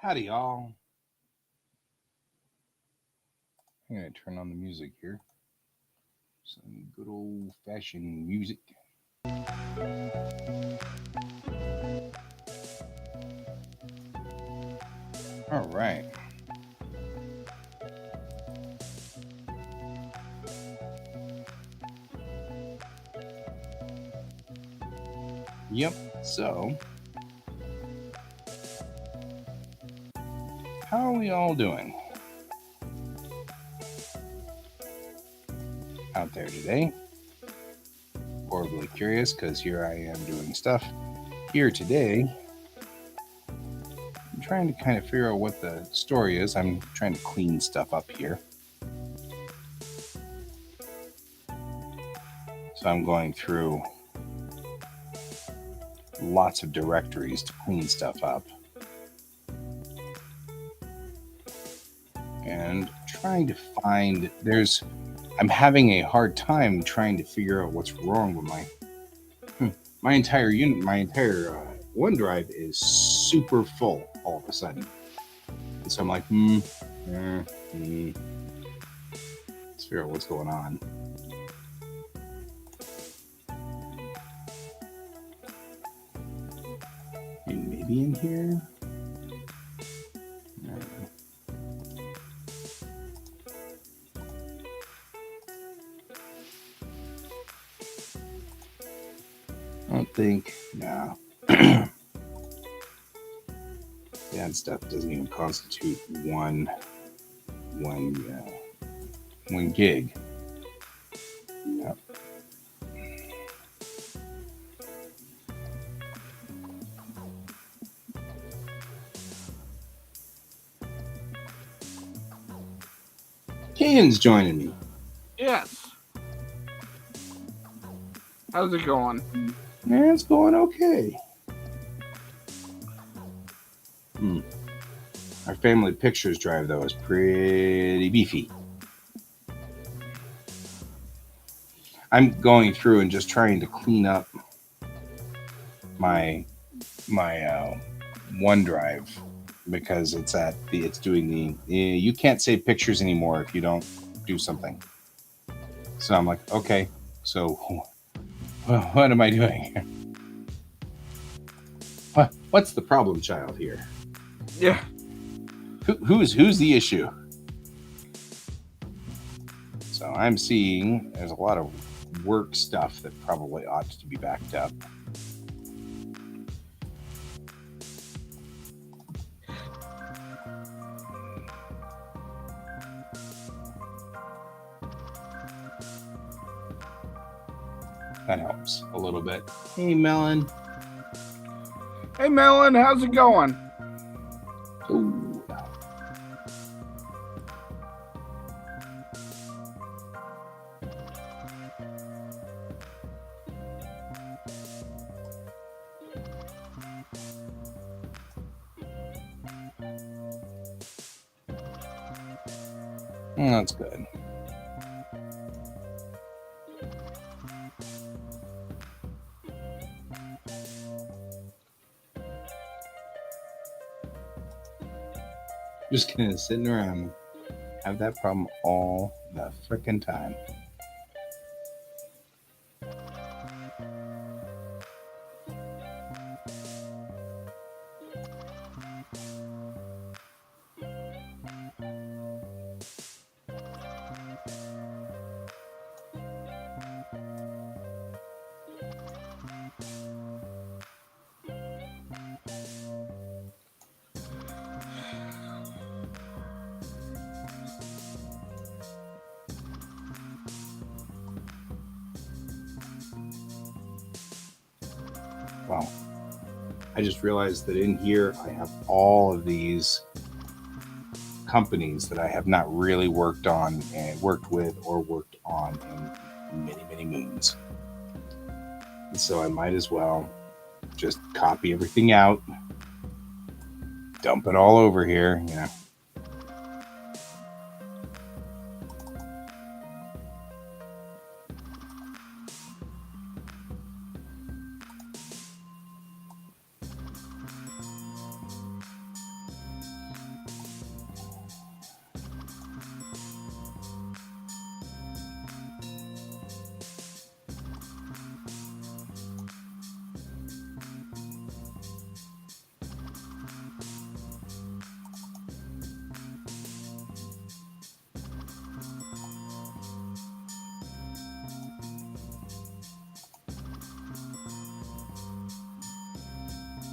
Howdy, y'all. I'm going to turn on the music here. Some good old fashioned music. All right. Yep. So, how are we all doing out there today? Horribly curious because here I am doing stuff here today. I'm trying to kind of figure out what the story is. I'm trying to clean stuff up here. So I'm going through lots of directories to clean stuff up. And trying to find, I'm having a hard time trying to figure out what's wrong with my entire unit. My entire OneDrive is super full all of a sudden. And so I'm like, let's figure out what's going on. And maybe in here. I don't think, no. That stuff doesn't even constitute one gig. Yep. Ken's joining me. Yes. How's it going? Yeah, it's going okay. Our family pictures drive, though, is pretty beefy. I'm going through and just trying to clean up my OneDrive because it's doing you can't save pictures anymore if you don't do something. So I'm like, okay, so what am I doing? What's the problem child here? Yeah. Who's the issue? So I'm seeing there's a lot of work stuff that probably ought to be backed up. That helps a little bit. Hey, Melon. Hey, Melon, how's it going? Ooh. That's good. Just gonna sitting around, have that problem all the frickin' time. Wow. I just realized that in here I have all of these companies that I have not really worked on and worked with or worked on in many, many moons. And so I might as well just copy everything out, dump it all over here, you know.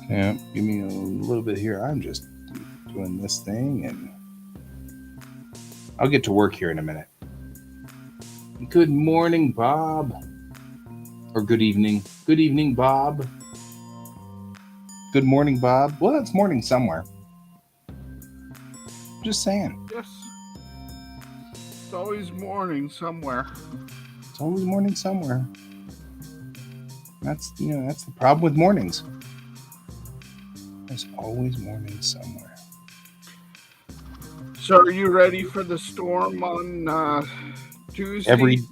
Yeah, give me a little bit here. I'm just doing this thing, and I'll get to work here in a minute. Good morning, Bob. Or good evening. Good evening, Bob. Good morning, Bob. Well, it's morning somewhere. Just saying. Yes. It's always morning somewhere. It's always morning somewhere. That's the problem with mornings. There's always morning somewhere. So are you ready for the storm on Tuesday?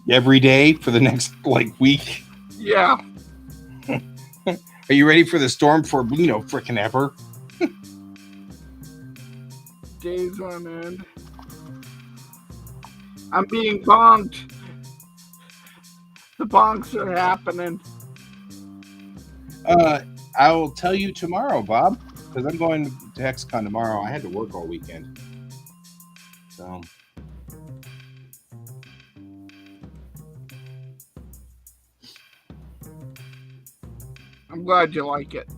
Every day for the next week. Yeah. Are you ready for the storm for frickin' ever? Days on end. I'm being bonked. The bonks are happening. I will tell you tomorrow, Bob, because I'm going to HexCon tomorrow. I had to work all weekend, so. I'm glad you like it.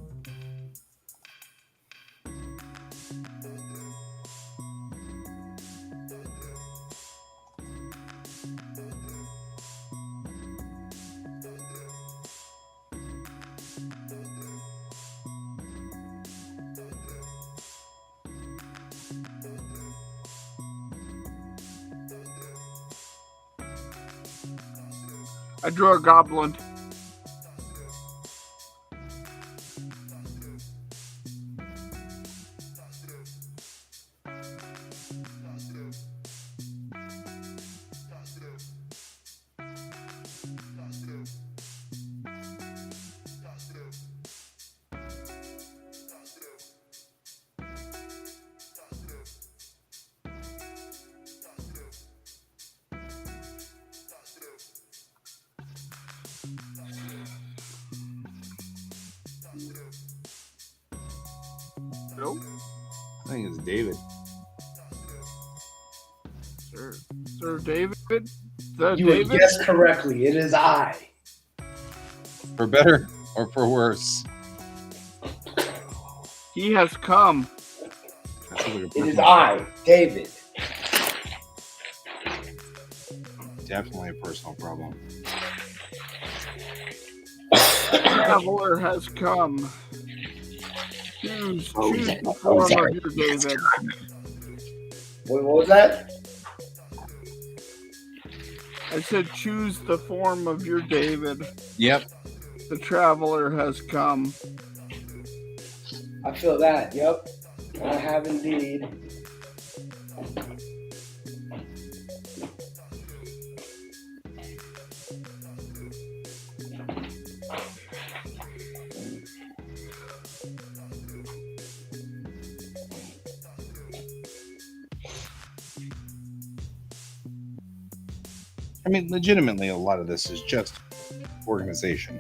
I drew a goblin. Nope. I think it's David. Sir David? You would guess correctly. It is I. For better or for worse? He has come. It is I, David. Definitely a personal problem. The traveler has come. Choose the form of your David. What was that? I said choose the form of your David. Yep. The traveler has come. I feel that, yep. I have indeed. I mean, legitimately, a lot of this is just organization.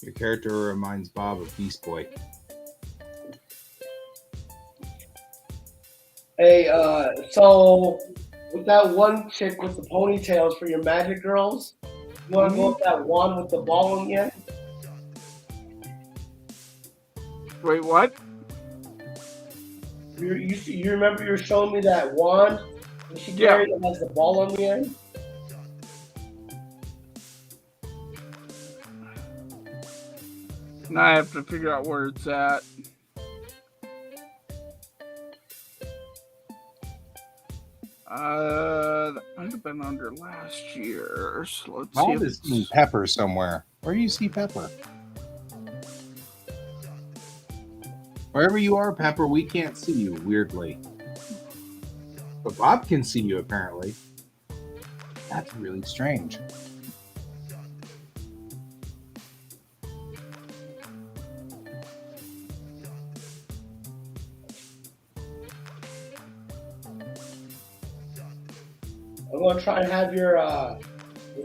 Your character reminds Bob of Beast Boy. Hey, so with that one chick with the ponytails for your magic girls, you want to go with that one with the ball in the end? Wait, what? You remember you were showing me that wand? And she carried it has the ball on the end? Now I have to figure out where it's at. That might have been under last year. So let's see. Bob If is seeing Pepper somewhere. Where do you see Pepper? Wherever you are, Pepper, we can't see you, weirdly. But Bob can see you, apparently. That's really strange. I'm gonna try and have your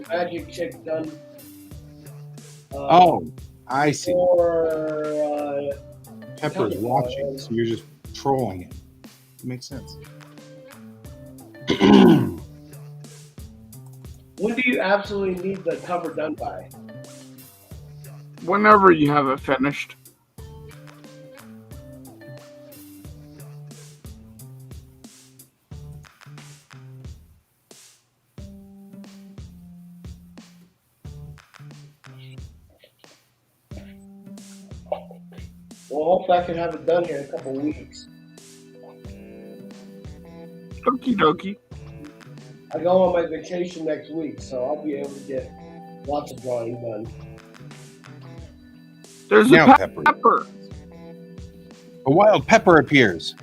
magic chick done. Oh, I see. For Pepper's watching, so you're just trolling it. It makes sense. when do you absolutely need the cover done by? whenever you have it finished. Well, hopefully I can have it done here in a couple of weeks. Okie dokie. I go on my vacation next week, so I'll be able to get lots of drawing done. There's Now, a Pepper. pepper. A wild pepper appears.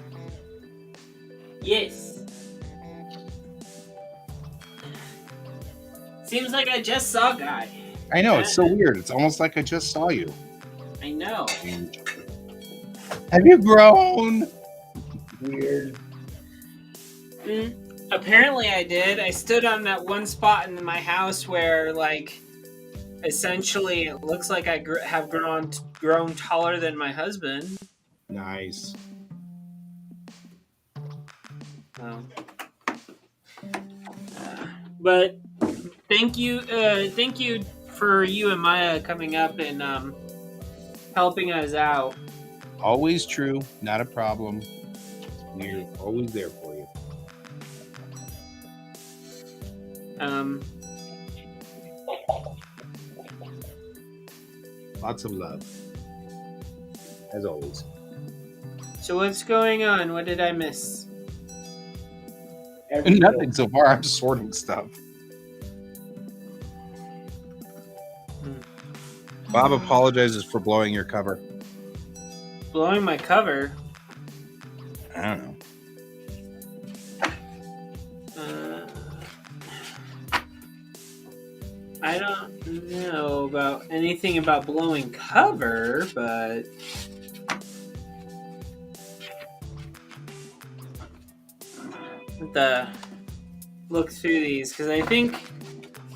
Yes. Seems like I just saw Guy. I know, it's so weird. It's almost like I just saw you. I know. Have you grown? Weird. Apparently I did. I stood on that one spot in my house where, like, essentially it looks like I have grown taller than my husband. Nice. But thank you for you and Maya coming up and helping us out. Always true, not a problem. We're always there for you. Lots of love. As always. So what's going on? What did I miss? Nothing so far. I'm sorting stuff. Bob apologizes for blowing your cover. Blowing my cover? I don't know. I don't know about anything about blowing cover, but look through these because I think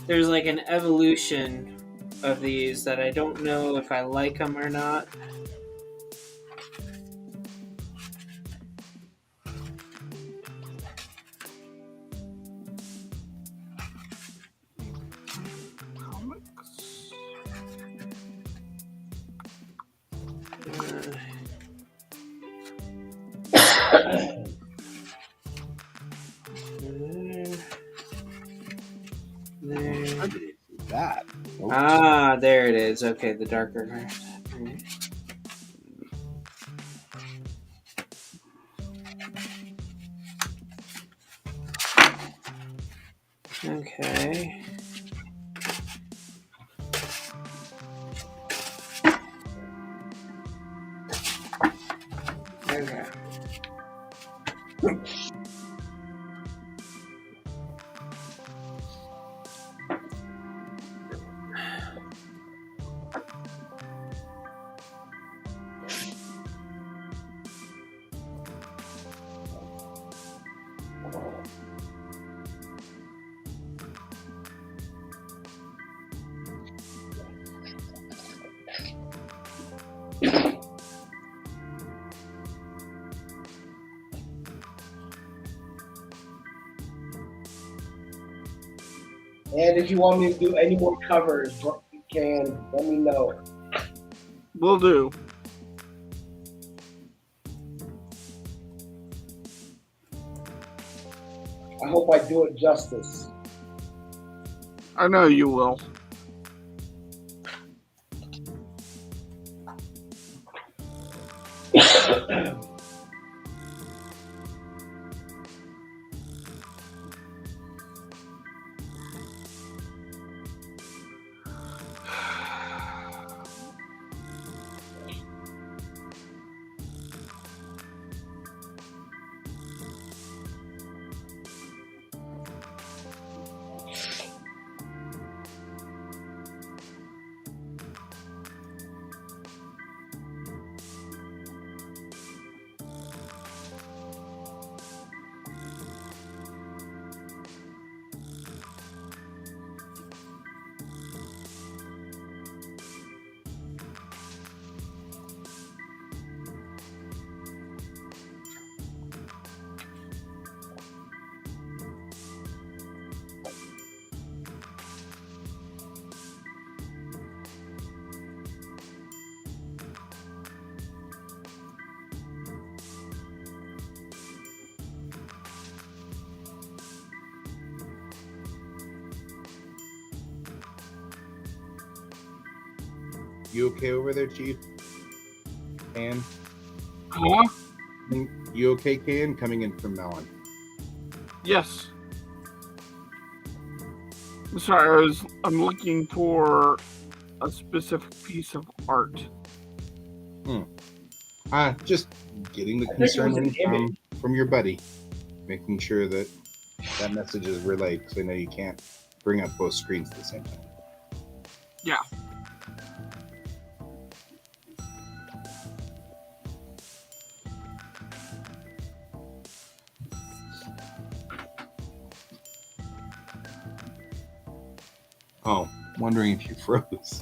there's like an evolution of these that I don't know if I like them or not. That. Oops. Ah, there it is. Okay, the darker card. Right. Okay. Okay. And if you want me to do any more covers, you can let me know. Will do. I hope I do it justice. I know you will. You okay over there, Chief? Can? Huh? You okay, Can? Coming in from Melon. Yes. I'm sorry, I'm looking for a specific piece of art. Just getting the I think it was an concern from your buddy, making sure that message is relayed, because I know you can't bring up both screens at the same time. Yeah. Oh, wondering if you froze.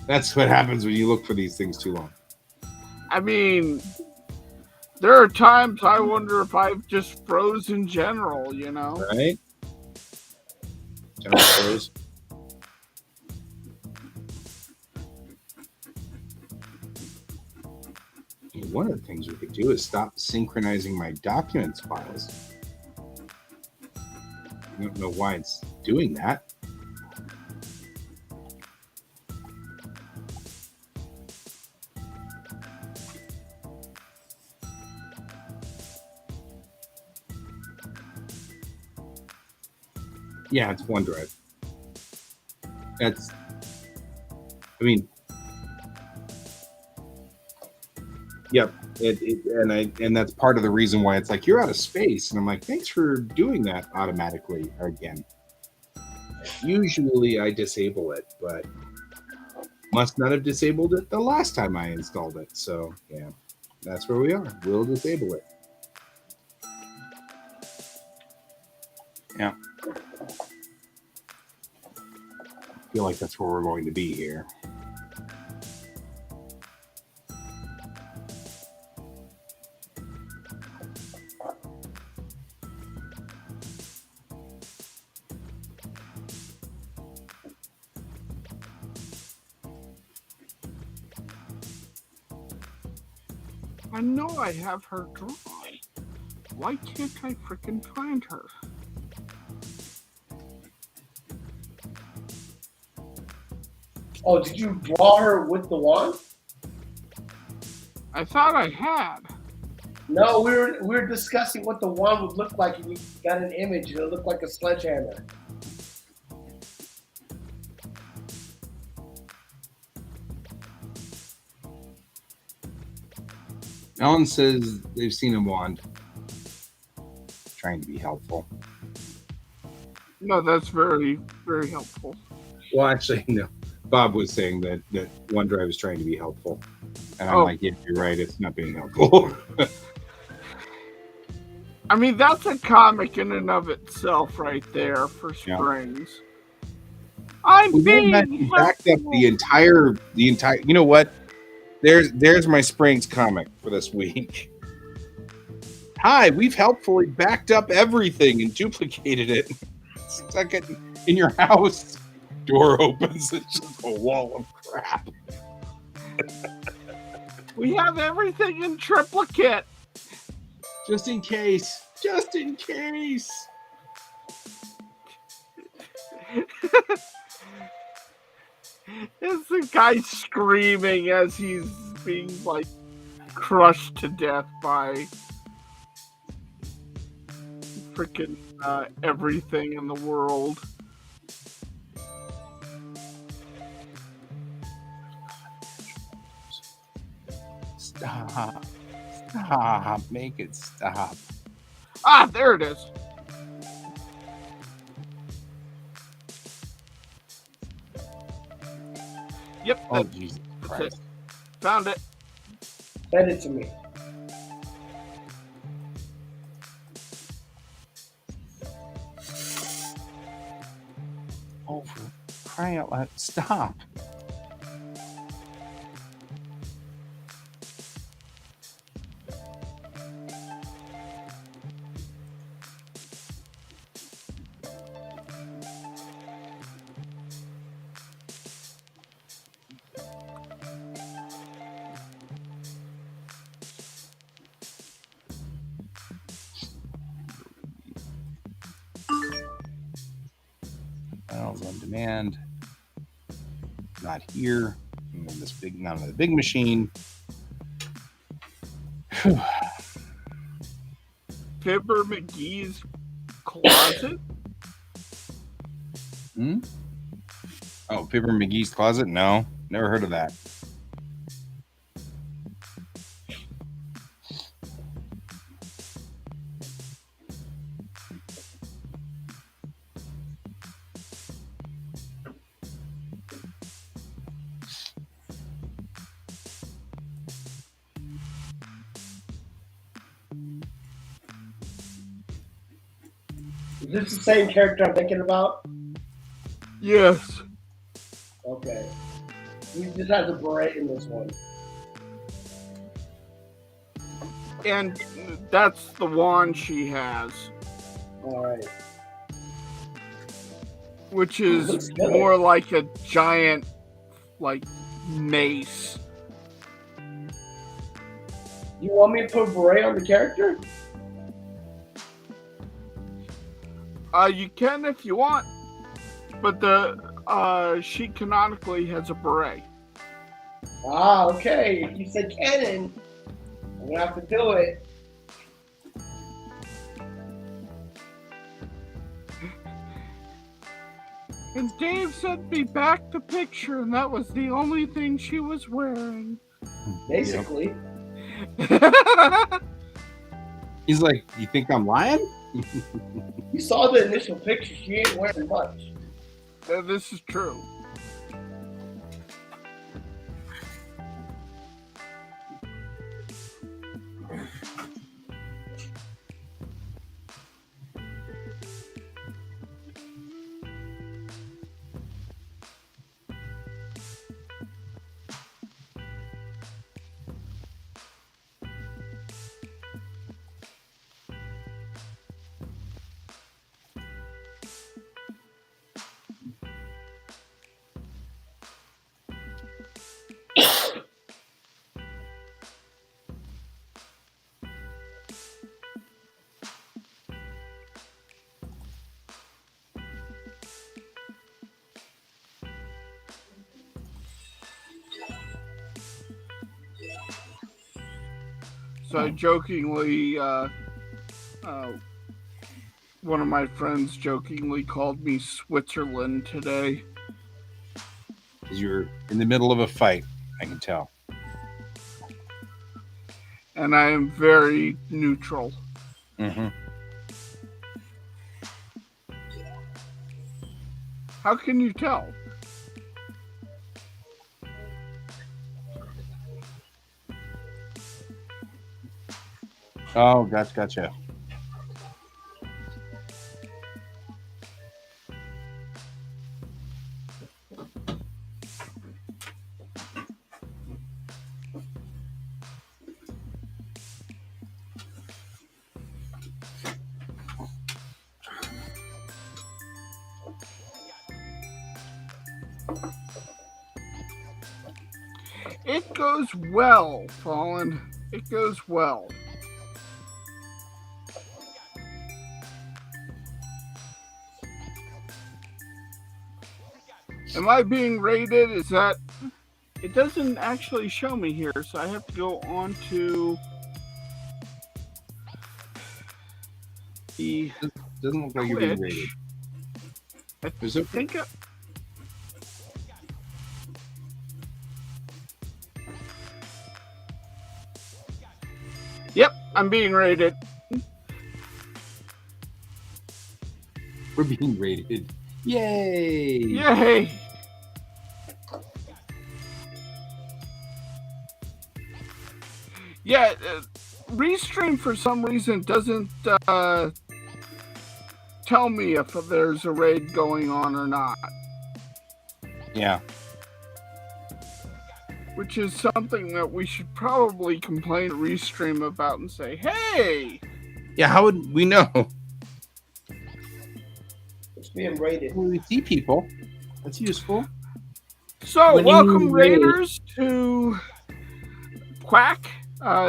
That's what happens when you look for these things too long. I mean, there are times I wonder if I've just froze in general, you know? Right? General froze. One of the things we could do is stop synchronizing my documents files. I don't know why it's doing that. Yeah, it's OneDrive. Yep. And that's part of the reason why it's like, you're out of space. And I'm like, thanks for doing that automatically again. Usually I disable it, but must not have disabled it the last time I installed it. So yeah, that's where we are. We'll disable it. Yeah. I feel like that's where we're going to be here. I know I have her drawn. Why can't I freaking find her? Oh, did you draw her with the wand? I thought I had. No, we were discussing what the wand would look like, and you got an image, and it looked like a sledgehammer. Ellen says they've seen a wand. Trying to be helpful. No, that's very, very helpful. Well, actually, no. Bob was saying that OneDrive is trying to be helpful. And I'm like, yeah, you're right. It's not being helpful. I mean, that's a comic in and of itself right there for Springs. Yeah. I'm being backed up the entire. You know what? There's my Springs comic for this week. Hi, we've helpfully backed up everything and duplicated it. Stuck it in your house. Door opens, it's just a wall of crap. We have everything in triplicate. Just in case. Just in case. It's the guy screaming as he's being like crushed to death by freaking everything in the world. Stop. Stop. Make it stop. Ah, there it is. Yep. Oh, Jesus Christ. Found it. Send it to me. Oh, for crying out loud. Stop. Files on demand. Not here. I'm going to this big, not the big machine. Fibber McGee's Closet? Oh, Fibber McGee's Closet? No, never heard of that. Is this the same character I'm thinking about? Yes. Okay. He just has a beret in this one. And that's the wand she has. Alright. Which Looks is good. more like a giant, like, mace. You want me to put a beret on the character? You can if you want. But she canonically has a beret. Ah, okay. If you said canon, I'm gonna have to do it. And Dave sent me back the picture, and that was the only thing she was wearing. Basically. He's like, you think I'm lying? You saw the initial picture. She ain't wearing much. This is true. So I jokingly, one of my friends jokingly called me Switzerland today. You're in the middle of a fight, I can tell. And I am very neutral. Mm-hmm. How can you tell? Oh, gotcha. It goes well, Fallen. It goes well. Am I being rated? Is that... It doesn't actually show me here, so I have to go on to the Doesn't look like you're being rated. I Is it? think... Yep, I'm being rated. We're being rated. Yay! Yay! Yeah, Restream for some reason doesn't tell me if there's a raid going on or not. Yeah. Which is something that we should probably complain to Restream about and say, hey! Yeah, how would we know? It's being rated. We see people. That's useful. So, When you welcome raid- Raiders to QuaCk.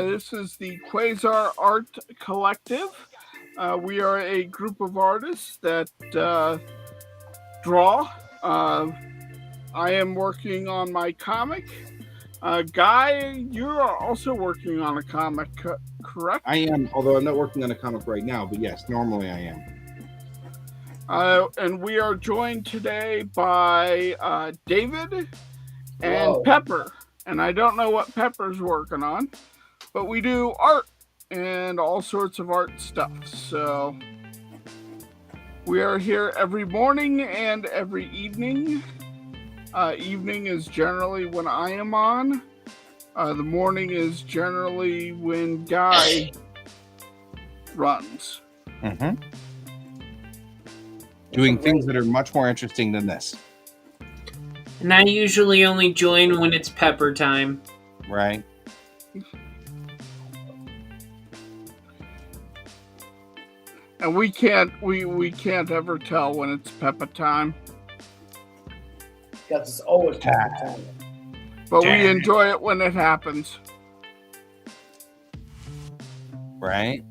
This is the Quasar Art Collective. We are a group of artists that draw. I am working on my comic. Guy, you are also working on a comic, correct? I am, although I'm not working on a comic right now, but yes, normally I am. And we are joined today by David and Whoa. Pepper. And I don't know what Pepper's working on, but we do art and all sorts of art stuff. So we are here every morning and every evening. Evening is generally when I am on. The morning is generally when Guy runs. Mm-hmm. Doing things that are much more interesting than this. And I usually only join when it's pepper time. Right. And we can't ever tell when it's Peppa time. Because it's always time. But we enjoy it when it happens. Right.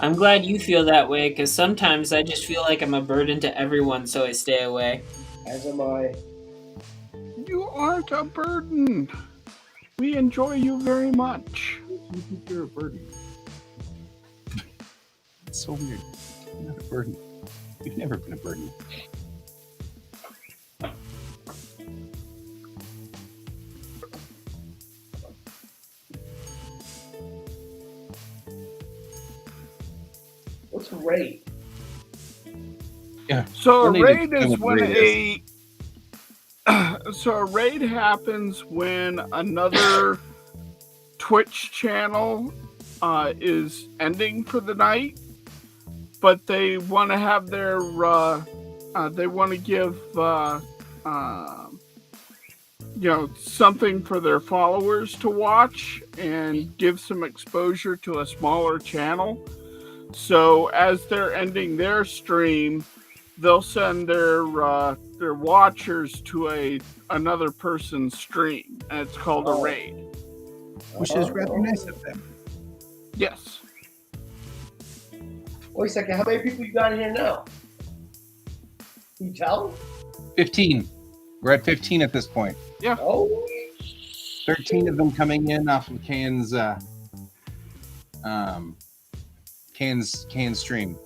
I'm glad you feel that way, because sometimes I just feel like I'm a burden to everyone, so I stay away. As am I. You aren't a burden. We enjoy you very much. You think you're a burden? It's so weird. You're not a burden. You've never been a burden. What's a raid? Yeah. So a We'll need to raid is explain what when raid so a raid happens when another Twitch channel is ending for the night, but they want to have their they want to give something for their followers to watch and give some exposure to a smaller channel. So as they're ending their stream, they'll send their watchers to another person's stream, and it's called a raid. Which is rather nice of them. Yes. Wait a second, how many people you got in here now? Can you tell? 15. We're at 15 at this point. Yeah. Oh. 13 of them coming in off of Can's stream.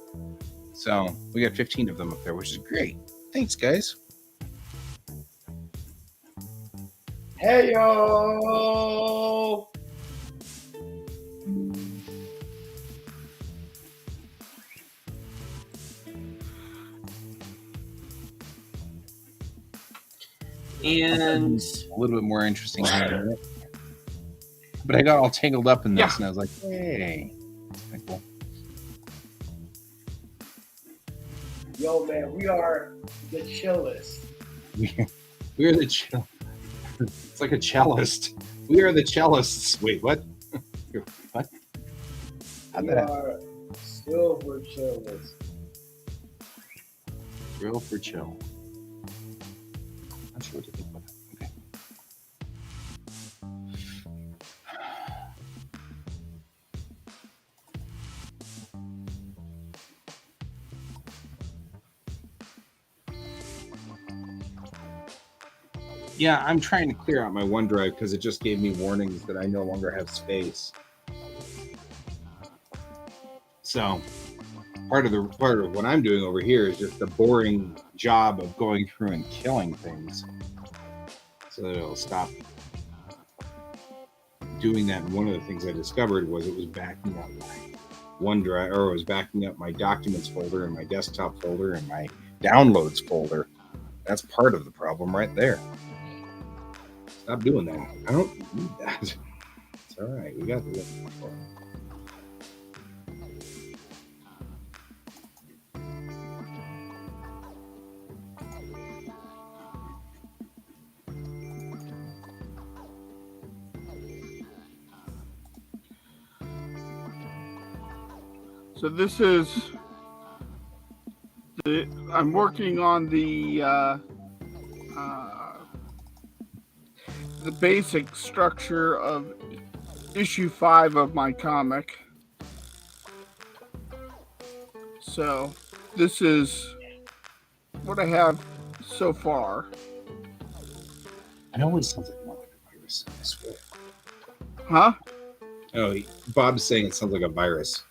So we got 15 of them up there, which is great. Thanks, guys. Hey yo. And a little bit more interesting here. But I got all tangled up in this, and I was like, hey. That's kind of cool. Yo, man, we are the chillest. We are the chill. It's like a cellist. We are the cellists. Wait, what? What? How'd We that happen? are silver chillest. Real for chill. Not sure what to think about that. Okay. Yeah, I'm trying to clear out my OneDrive because it just gave me warnings that I no longer have space. So part of what I'm doing over here is just the boring job of going through and killing things, so that it'll stop doing that. And one of the things I discovered was it was backing up my OneDrive, or it was backing up my documents folder and my desktop folder and my downloads folder. That's part of the problem right there. Stop doing that. I don't need that. It's all right. We got this. So this is I'm working on the basic structure of issue 5 of my comic. So this is what I have so far. It always sounds like more like a virus. I swear. Huh? Oh, Bob's saying it sounds like a virus.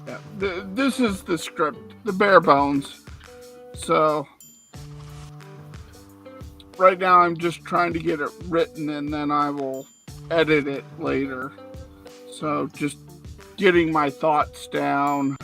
Yeah. This is the script, the bare bones. So right now I'm just trying to get it written and then I will edit it later. So just getting my thoughts down.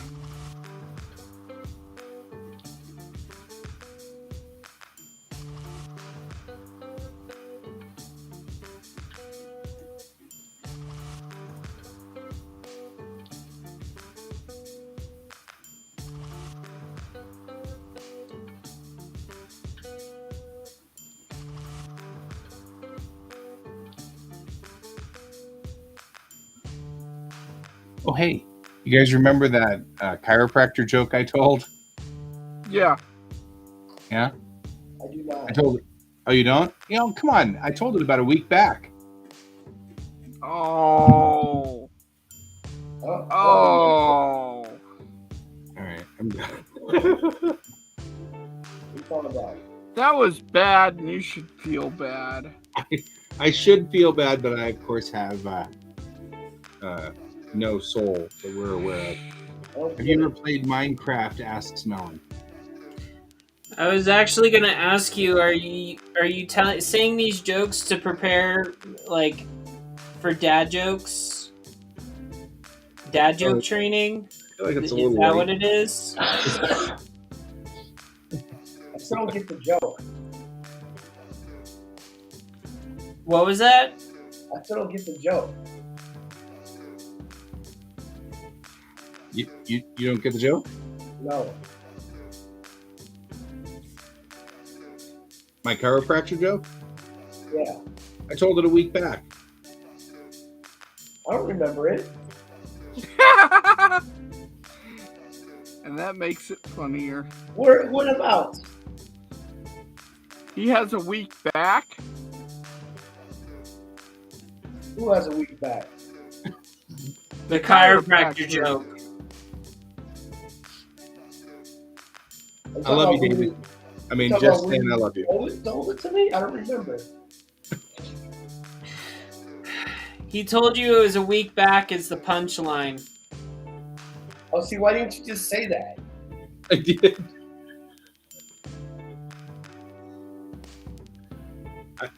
Oh, hey, you guys remember that chiropractor joke I told? Yeah. Yeah? I do not. I told it. Oh, you don't? You know, come on. I told it about a week back. Oh. Oh. Oh. All right, I'm done. What's all about? That was bad and you should feel bad. I should feel bad, but I, of course, have no soul that we're aware of. Okay. Have you ever played Minecraft? Asks Melon. I was actually gonna ask you: Are you saying these jokes to prepare like for dad jokes? Dad joke training? I feel like it's Is a little that late. what it is? I still don't get the joke. What was that? I still don't get the joke. You don't get the joke? No. My chiropractor joke? Yeah. I told it a week back. I don't remember it. And that makes it funnier. What about? He has a week back. Who has a week back? The chiropractor joke. I love you, David. I mean, just saying I love you. Told it to me? I don't remember. He told you it was a week back is the punchline. Oh, see, why didn't you just say that? I did.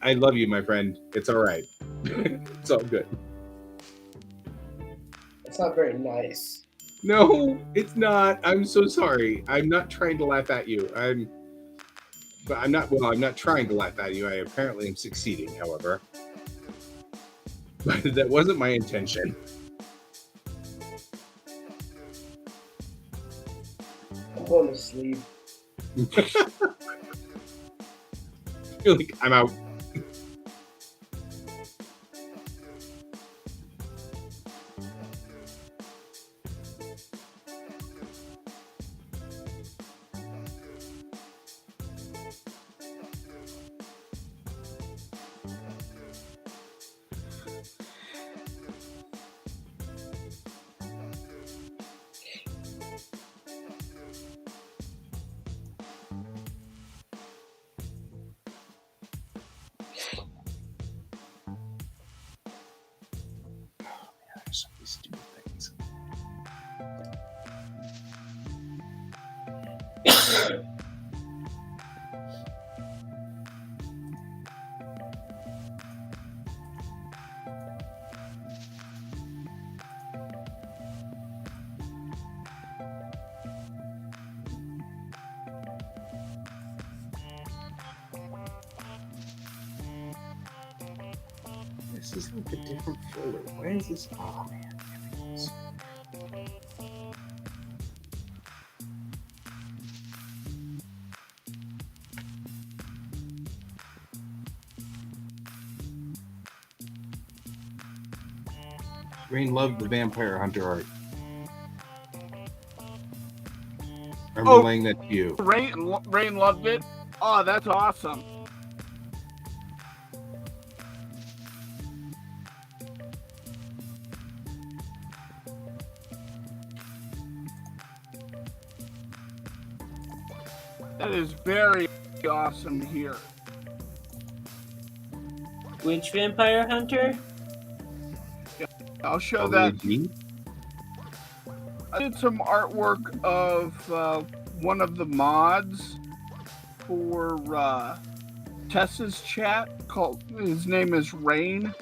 I love you, my friend. It's all right. It's all good. It's not very nice. No, it's not. I'm so sorry. I'm not trying to laugh at you. I'm not trying to laugh at you. I apparently am succeeding, however. But that wasn't my intention. I'm going to sleep. I feel like I'm out. There's so many stupid things. This is like a different folder. Why is this? Oh man. Everything's... Rain loved the Vampire Hunter art. I'm relaying that to you. Rain loved it. Oh, that's awesome. That is very awesome here. Which vampire hunter? I'll show that. WG? I did some artwork of one of the mods for Tessa's chat. His name is Rain.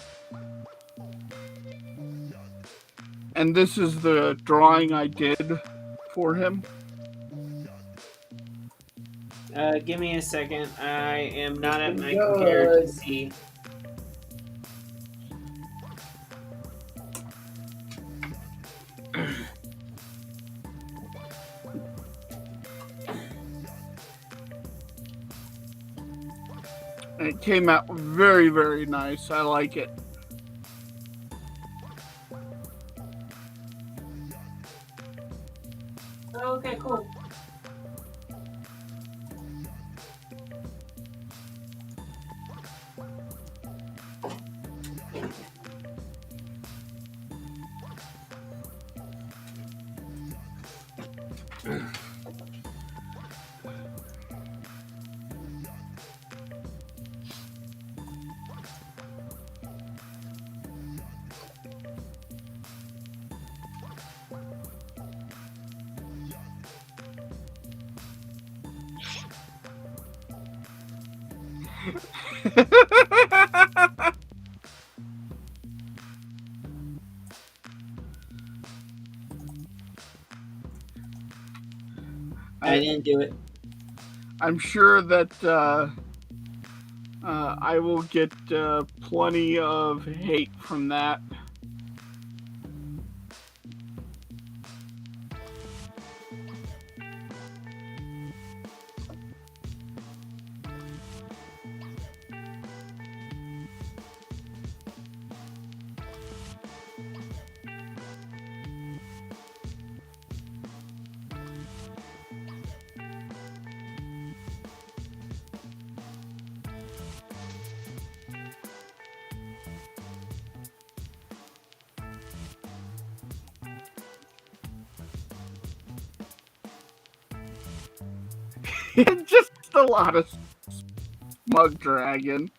And this is the drawing I did for him. Give me a second. I am not at my Good. computer to see. And it came out very, very nice. I like it. Okay, cool. I didn't do it. I'm sure that I will get plenty of hate from that. Just a lot of smug dragon.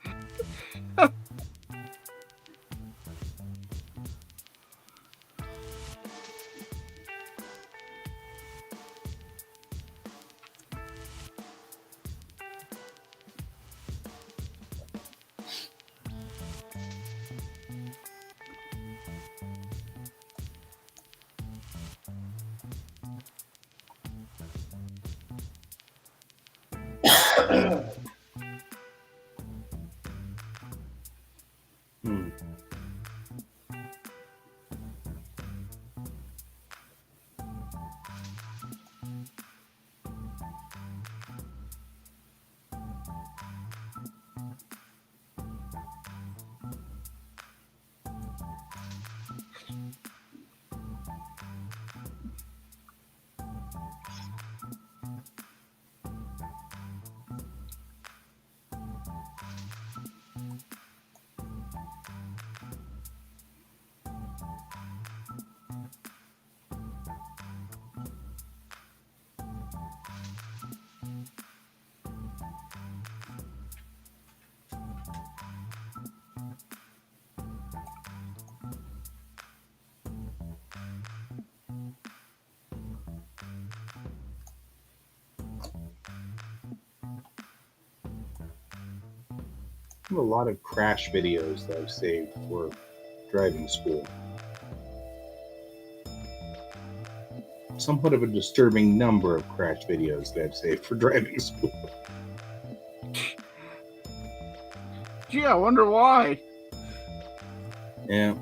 I have a lot of crash videos that I've saved for driving school. Somewhat of a disturbing number of crash videos that I've saved for driving school. Gee, I wonder why. Yeah.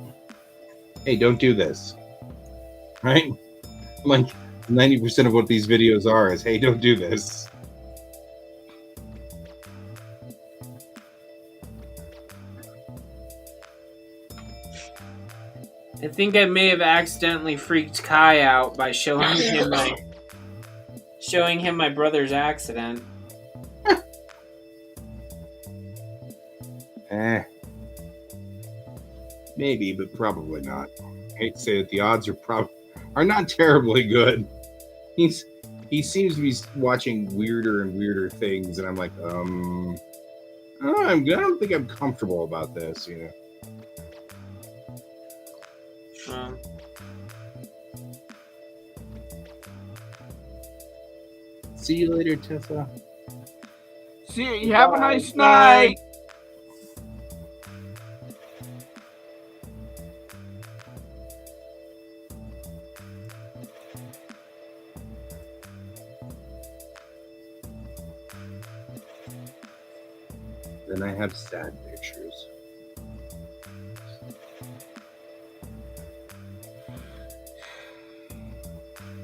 Hey, don't do this. Right? Like 90% of what these videos are is, hey, don't do this. I think I may have accidentally freaked Kai out by showing him my brother's accident. Maybe, but probably not. I hate to say that the odds are not terribly good. He he seems to be watching weirder and weirder things, and I'm like, I don't think I'm comfortable about this, you know. Um, See you later, Tessa. See you. Have a nice Bye. night. Then I have sad pictures.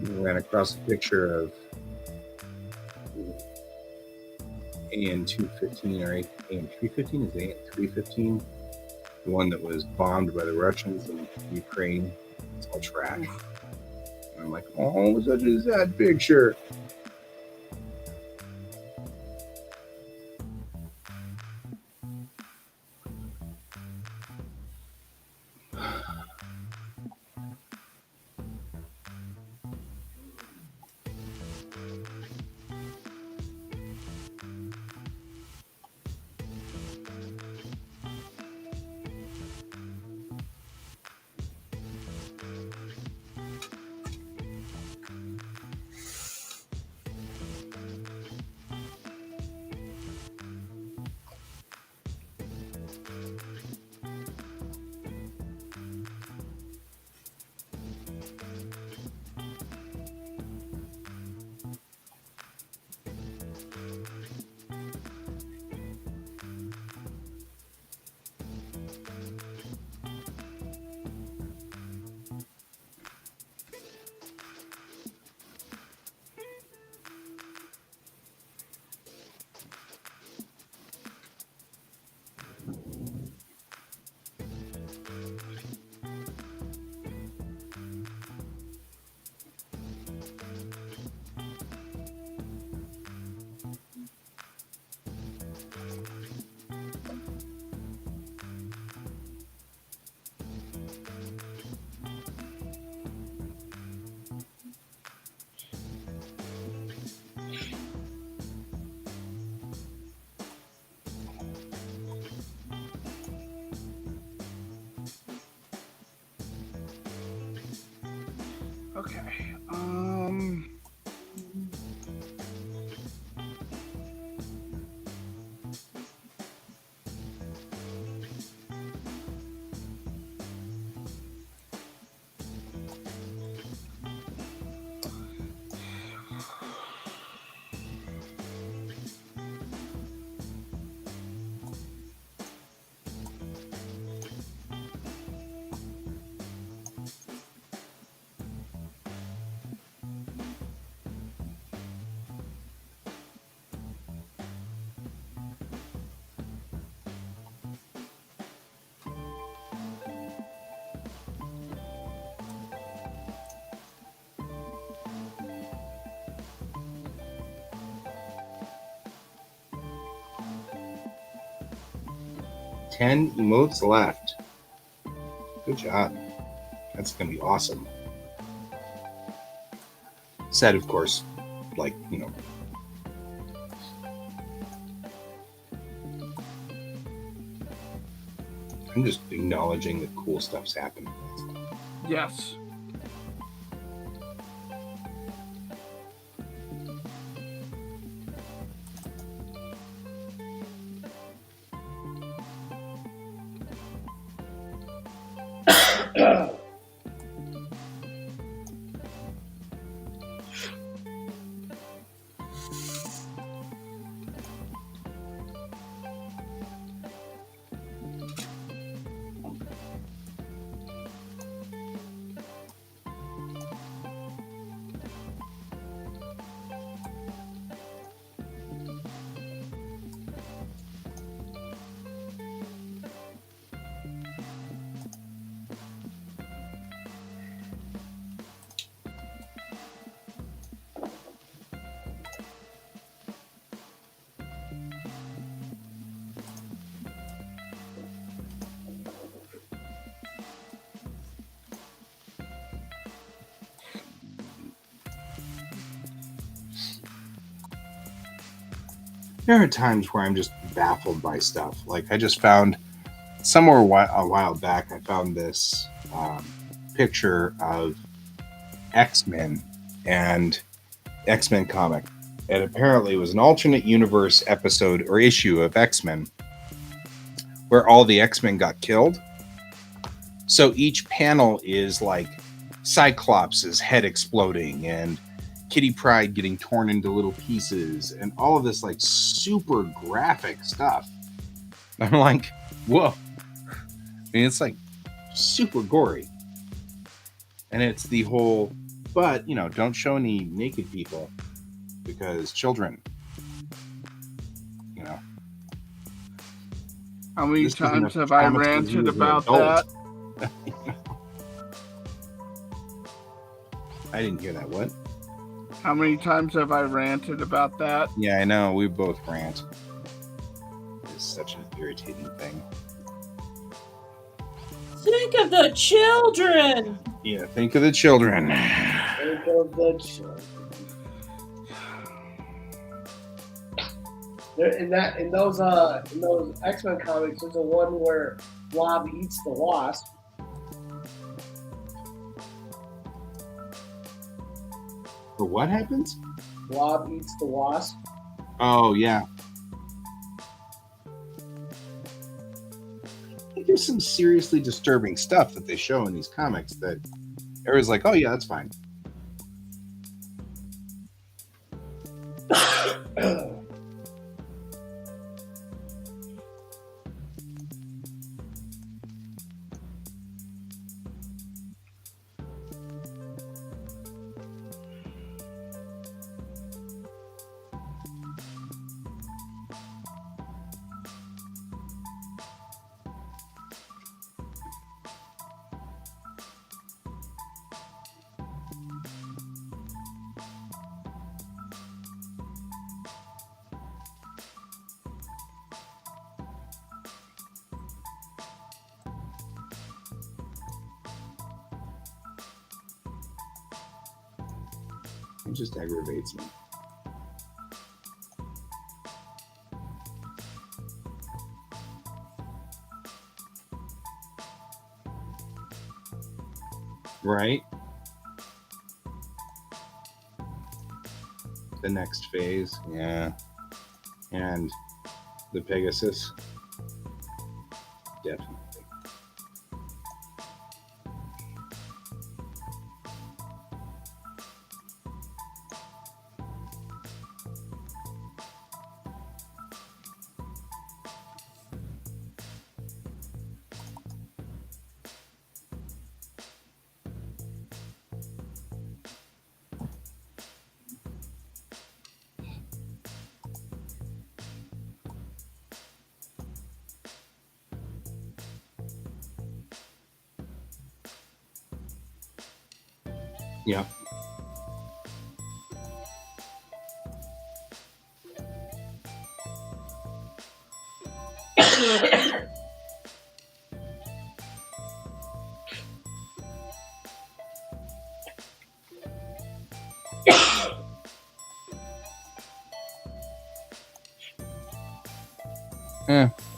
Ran across a picture of AN 215 or AN 315. Is AN 315 the one that was bombed by the Russians in Ukraine? It's all trash. And I'm like, oh, such a sad picture. Okay. Ten emotes left. Good job. That's gonna be awesome. Said, of course, like, you know. I'm just acknowledging that cool stuff's happening. Yes. there are times where I'm just baffled by stuff. Like I just found somewhere a while back, I found this picture of X-Men and X-Men comic. And apparently it was an alternate universe episode or issue of X-Men where all the X-Men got killed. So each panel is like Cyclops' head exploding and Kitty Pryde getting torn into little pieces and all of this like super graphic stuff. I'm like, whoa. I mean, it's like super gory. And it's the whole, but, you know, don't show any naked people because children, you know. How many times have I ranted about that? I didn't hear that. What? How many times have I ranted about that? Yeah, I know. We both rant. It's such an irritating thing. Think of the children. Yeah, think of the children. Think of the children. In those X-Men comics, there's a one where Blob eats the Wasp. For what happens? Blob eats the Wasp. Oh yeah. I think there's some seriously disturbing stuff that they show in these comics that everyone's like, oh yeah, that's fine. It just aggravates me. Right? The next phase, yeah. And the Pegasus. Definitely. Yeah.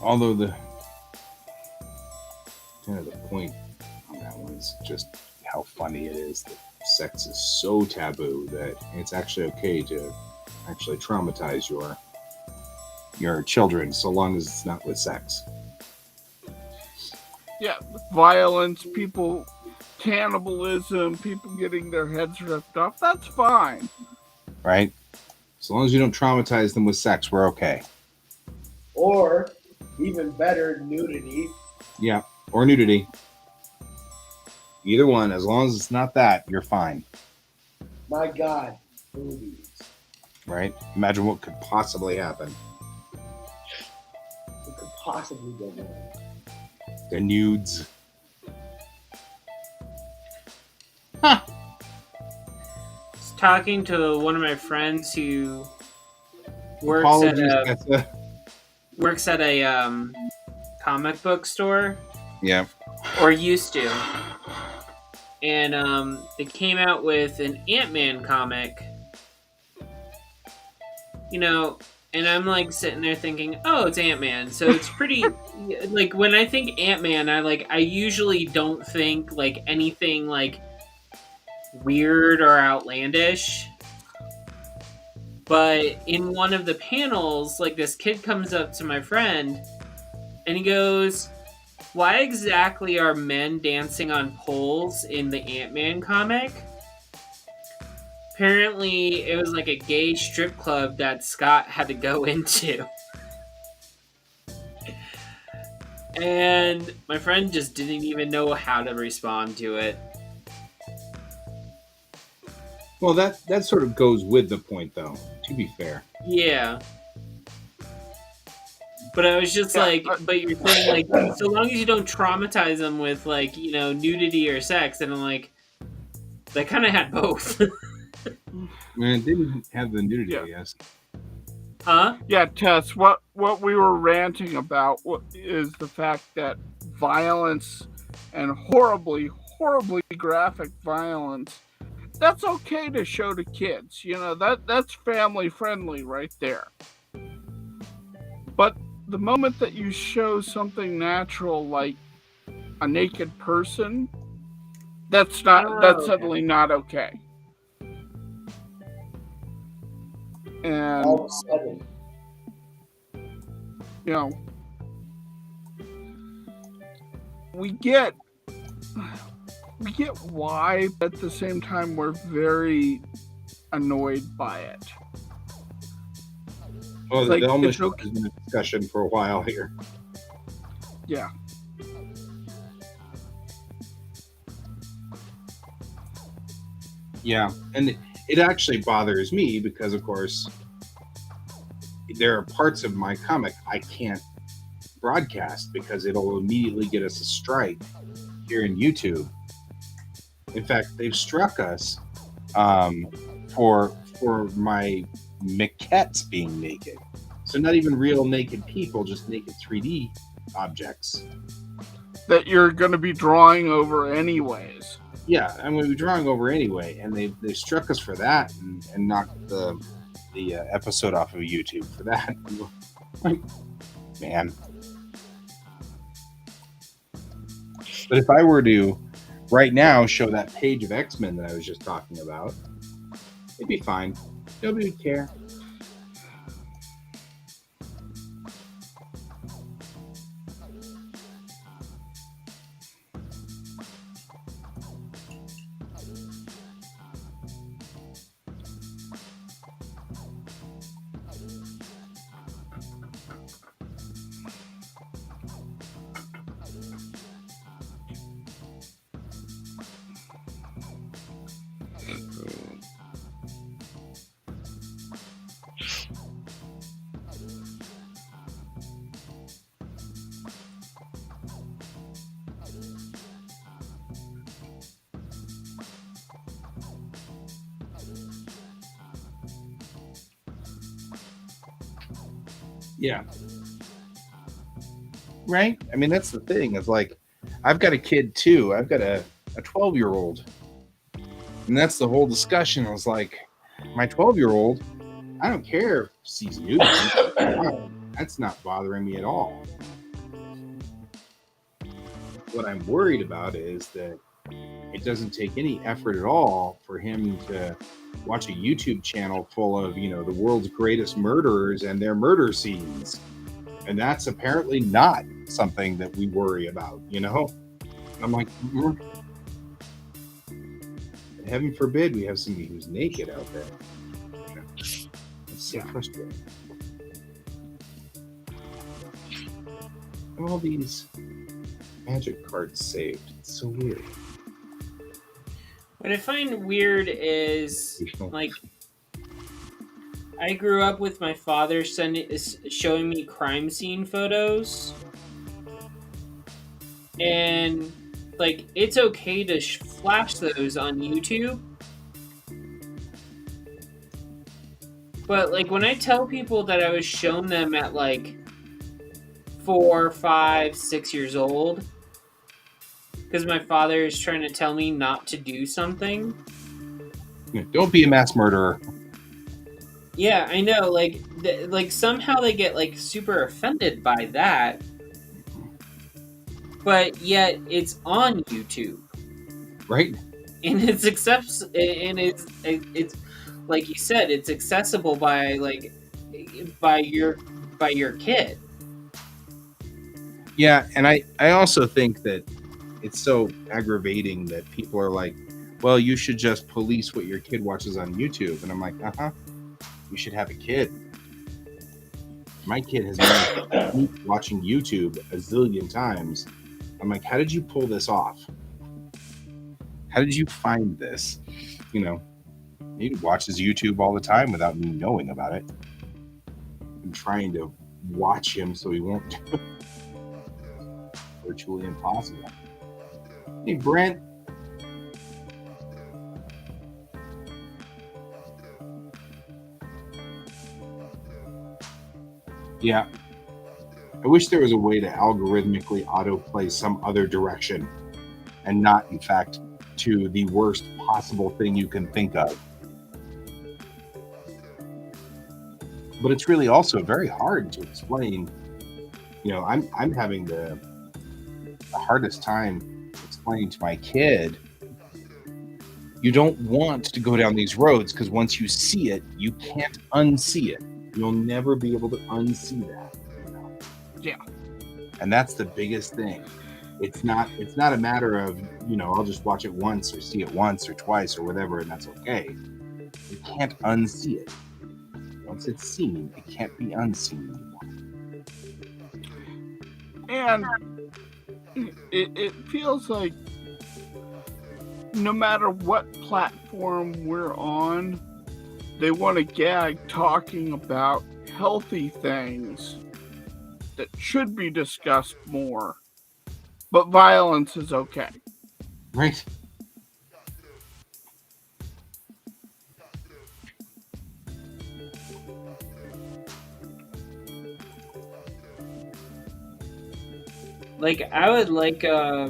Although the kind of the point on that one is just how funny it is that sex is so taboo that it's actually okay to actually traumatize your children so long as it's not with sex. Yeah, violence, people, cannibalism, people getting their heads ripped off, that's fine. Right? As long as you don't traumatize them with sex, we're okay. Or, even better, nudity. Yeah, or nudity. Either one, as long as it's not that, you're fine. My God, movies. Right? Imagine what could possibly happen. It could possibly go wrong. The nudes. I was talking to one of my friends who works at a comic book store. Yeah. Or used to. And they came out with an Ant-Man comic. You know, And I'm like sitting there thinking, oh, it's Ant-Man. So it's pretty like when I think Ant-Man, I usually don't think like anything like weird or outlandish. But in one of the panels, like this kid comes up to my friend and he goes, why exactly are men dancing on poles in the Ant-Man comic? Apparently, it was like a gay strip club that Scott had to go into. And my friend just didn't even know how to respond to it. Well, that sort of goes with the point, though, to be fair. Yeah. But I was just like, but you're saying, like, so long as you don't traumatize them with, like, you know, nudity or sex, and I'm like, they kind of had both. Man, it didn't have the nudity, Yeah. I guess. Huh? Yeah, Tess, what we were ranting about is the fact that violence and horribly graphic violence, that's okay to show to kids. You know, that's family friendly right there. But the moment that you show something natural like a naked person, that's suddenly not okay. And All of a sudden. you know, we get why, but at the same time we're very annoyed by it. Well, Like, the almost it's okay. has been a discussion for a while here. Yeah. Yeah, and it actually bothers me because, of course, there are parts of my comic I can't broadcast because it'll immediately get us a strike here in YouTube. In fact, they've struck us for my maquettes being naked. So not even real naked people, just naked 3D objects. That you're going to be drawing over anyways. Yeah, I'm going to be drawing over anyway, and they struck us for that and knocked the episode off of YouTube for that. Like, man. But if I were to right now show that page of X-Men that I was just talking about, it'd be fine. Nobody would care. Yeah. Right? I mean, that's the thing. It's like, I've got a kid too. I've got a 12-year-old. And that's the whole discussion. I was like, my 12-year-old, I don't care if he sees nudity. That's not bothering me at all. What I'm worried about is that it doesn't take any effort at all for him to watch a YouTube channel full of, you know, the world's greatest murderers and their murder scenes. And that's apparently not something that we worry about, you know? I'm like, heaven forbid we have somebody who's naked out there. You know? It's so frustrating. All these magic cards saved. It's so weird. What I find weird is, like, I grew up with my father showing me crime scene photos. And, like, it's okay to flash those on YouTube. But, like, when I tell people that I was shown them at, like, 4, 5, 6 years old, because my father is trying to tell me not to do something. Don't be a mass murderer. Yeah, I know. Like somehow they get like super offended by that, but yet it's on YouTube Right? and it's like you said, it's accessible by by your by your kid. Yeah, and I also think that it's so aggravating that people are like, well, you should just police what your kid watches on YouTube. And I'm like, you should have a kid. My kid has been watching YouTube a zillion times. I'm like, how did you pull this off? How did you find this? You know, he watches YouTube all the time without me knowing about it. I'm trying to watch him so he won't do it. Virtually impossible. Hey, Brent. Yeah. I wish there was a way to algorithmically autoplay some other direction and not, in fact, to the worst possible thing you can think of. But it's really also very hard to explain. You know, I'm having the hardest time explaining to my kid, you don't want to go down these roads because once you see it, you can't unsee it. You'll never be able to unsee that. You know? Yeah. And that's the biggest thing. It's not a matter of, you know, I'll just watch it once or see it once or twice or whatever, and that's okay. You can't unsee it. Once it's seen, it can't be unseen anymore. And it feels like no matter what platform we're on, they want to gag talking about healthy things that should be discussed more. But violence is okay. Right. Like I would like I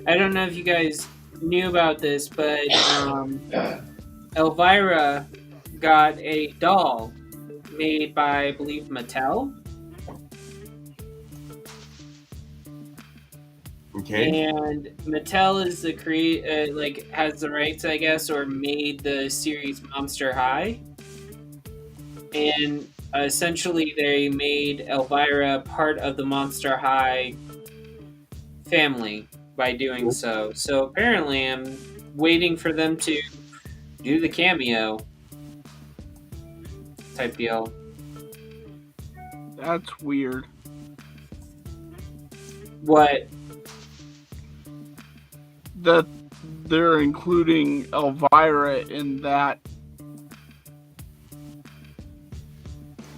don't know if you guys knew about this, but Elvira got a doll made by, I believe, Mattel. Okay. And Mattel is the has the rights, I guess, or made the series Monster High. And essentially, they made Elvira part of the Monster High family by doing so. So apparently, I'm waiting for them to do the cameo type deal. That's weird. What? That they're including Elvira in that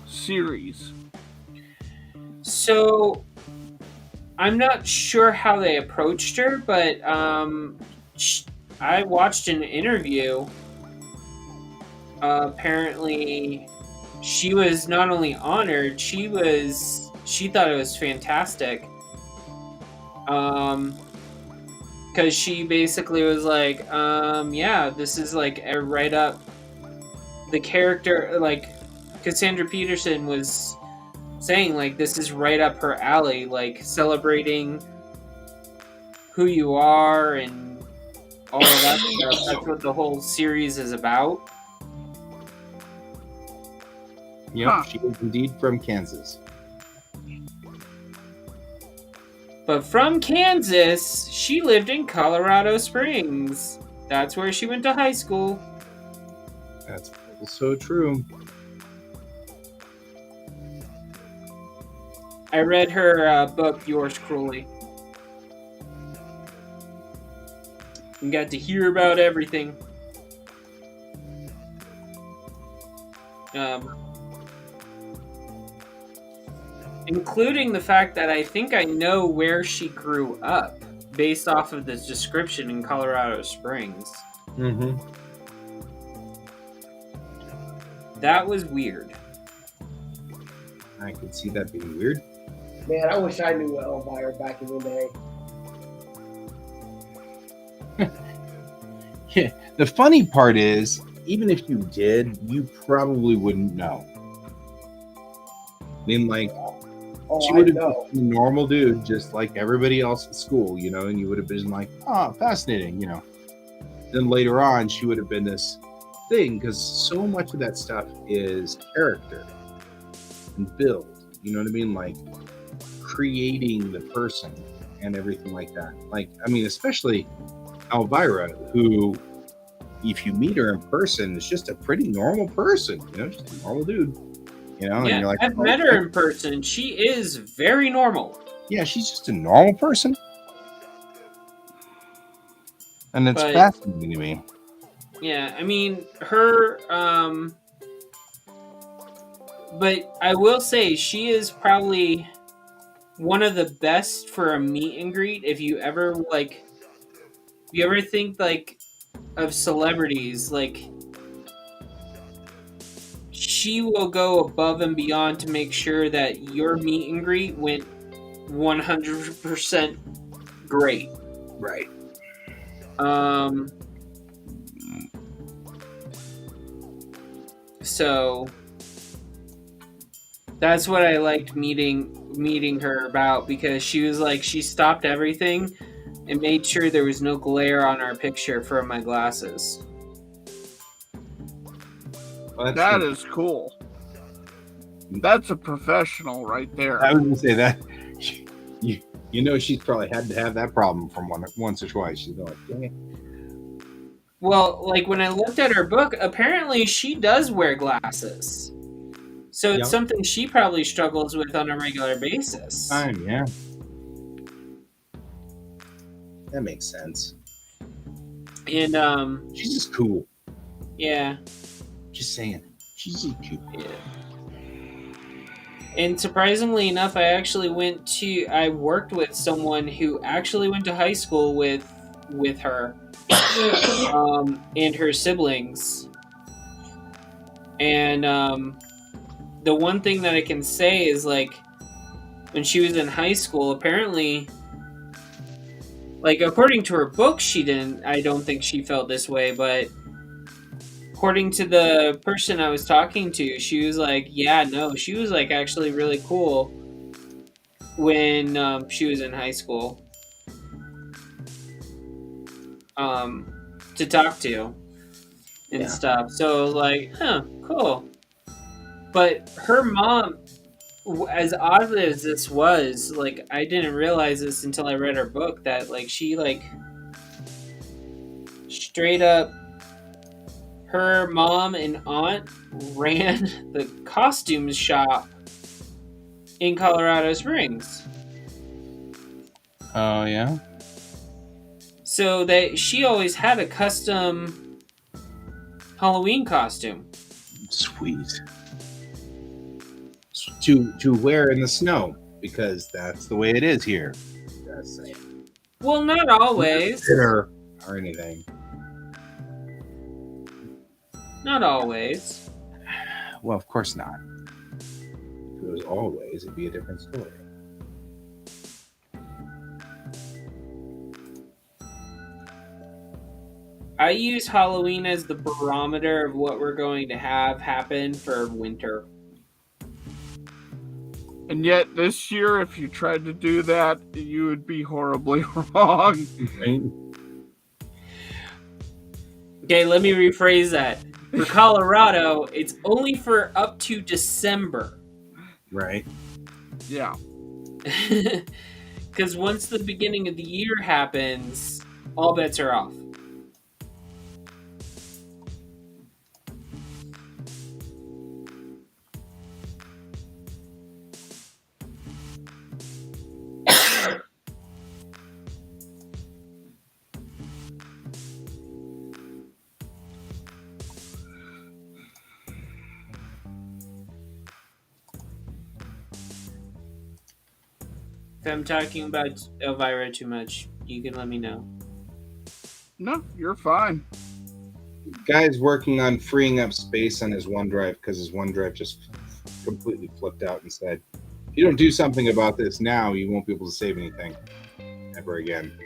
series. So I'm not sure how they approached her, but I watched an interview. Apparently, she was not only honored, she thought it was fantastic. Because she basically was like, yeah, this is like right up the character. Like Cassandra Peterson was saying, like, this is right up her alley, like celebrating who you are and all of that stuff. That's what the whole series is about. Yep, she is indeed from Kansas. But from Kansas, she lived in Colorado Springs. That's where she went to high school. That's so true. I read her book, Yours Cruelly. And got to hear about everything. Including the fact that I think I know where she grew up based off of this description in Colorado Springs. Mm-hmm. That was weird. I could see that being weird. Man, I wish I knew Elvira back in the day. Yeah, The funny part is, even if you did, you probably wouldn't know. I mean, like, Oh, she I would have know. been a normal dude, just like everybody else at school, you know, and you would have been like, oh, fascinating, you know. Then later on, she would have been this thing, because so much of that stuff is character and build, you know what I mean? Like, creating the person and everything like that. Like, I mean, especially Elvira, who, if you meet her in person, is just a pretty normal person, you know, just a normal dude, you know, and Yeah, you're like, I've oh, met her in person. She is very normal. yeah, she's just a normal person. And it's But- fascinating to me. Yeah, I mean, her, but I will say she is probably one of the best for a meet and greet. If you ever, like, you ever think, like, of celebrities, like, she will go above and beyond to make sure that your meet and greet went 100% great. Right. So that's what I liked meeting her about, because she was like, she stopped everything and made sure there was no glare on our picture from my glasses. Well, That is cool. That's a professional right there. I was going to say that. You know, she's probably had to have that problem from once or twice. She's like, dang it. Well, like when I looked at her book, apparently she does wear glasses. So it's Yep. something she probably struggles with on a regular basis. Fine, yeah. That makes sense. And She's just cool. yeah. Just saying. She's just cute. Yeah. And surprisingly enough, I worked with someone who actually went to high school with her, and her siblings. And the one thing that I can say is, like, when she was in high school, apparently, like, according to her book, I don't think she felt this way, but according to the person I was talking to, she was like, yeah, no, she was, like, actually really cool when she was in high school to talk to and stuff. So, like, huh, cool. But her mom, as odd as this was, like, I didn't realize this until I read her book, that, like, she, like, straight up, her mom and aunt ran the costumes shop in Colorado Springs. Oh, yeah? So that she always had a custom Halloween costume. Sweet. To wear in the snow, because that's the way it is here. That's Well, not always. or anything. Not always. Well, of course not. If it was always, it'd be a different story. I use Halloween as the barometer of what we're going to have happen for winter. And yet this year, if you tried to do that, you would be horribly wrong. Right? Okay, let me rephrase that. For Colorado, it's only for up to December. Right. Yeah. Because once the beginning of the year happens, all bets are off. If I'm talking about Elvira too much, you can let me know. No, you're fine. Guy's working on freeing up space on his OneDrive because his OneDrive just completely flipped out and said, if you don't do something about this now, you won't be able to save anything ever again.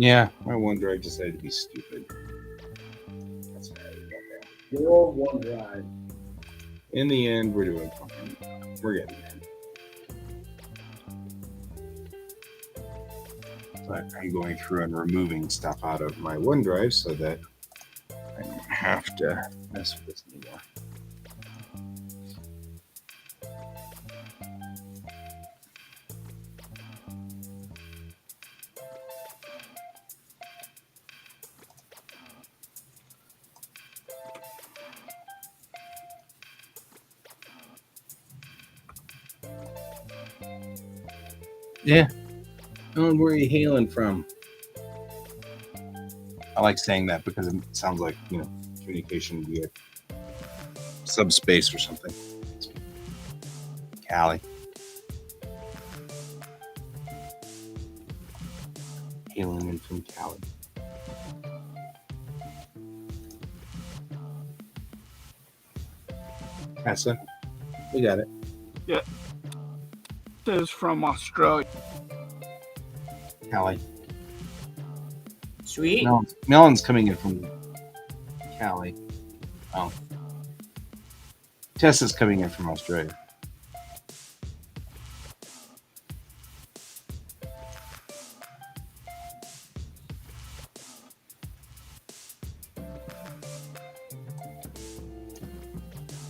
Yeah, my OneDrive decided to be stupid. That's what I got there. Your OneDrive. In the end, we're doing fine. We're getting there. But I'm going through and removing stuff out of my OneDrive so that I don't have to mess with this anymore. Yeah. Oh, where are you hailing from? I like saying that because it sounds like, communication via subspace or something. Cali. Hailing in from Cali. Tessa, we got it. Yeah. This is from Australia. Cali. Sweet. Melon's coming in from Cali. Oh. Tessa's coming in from Australia.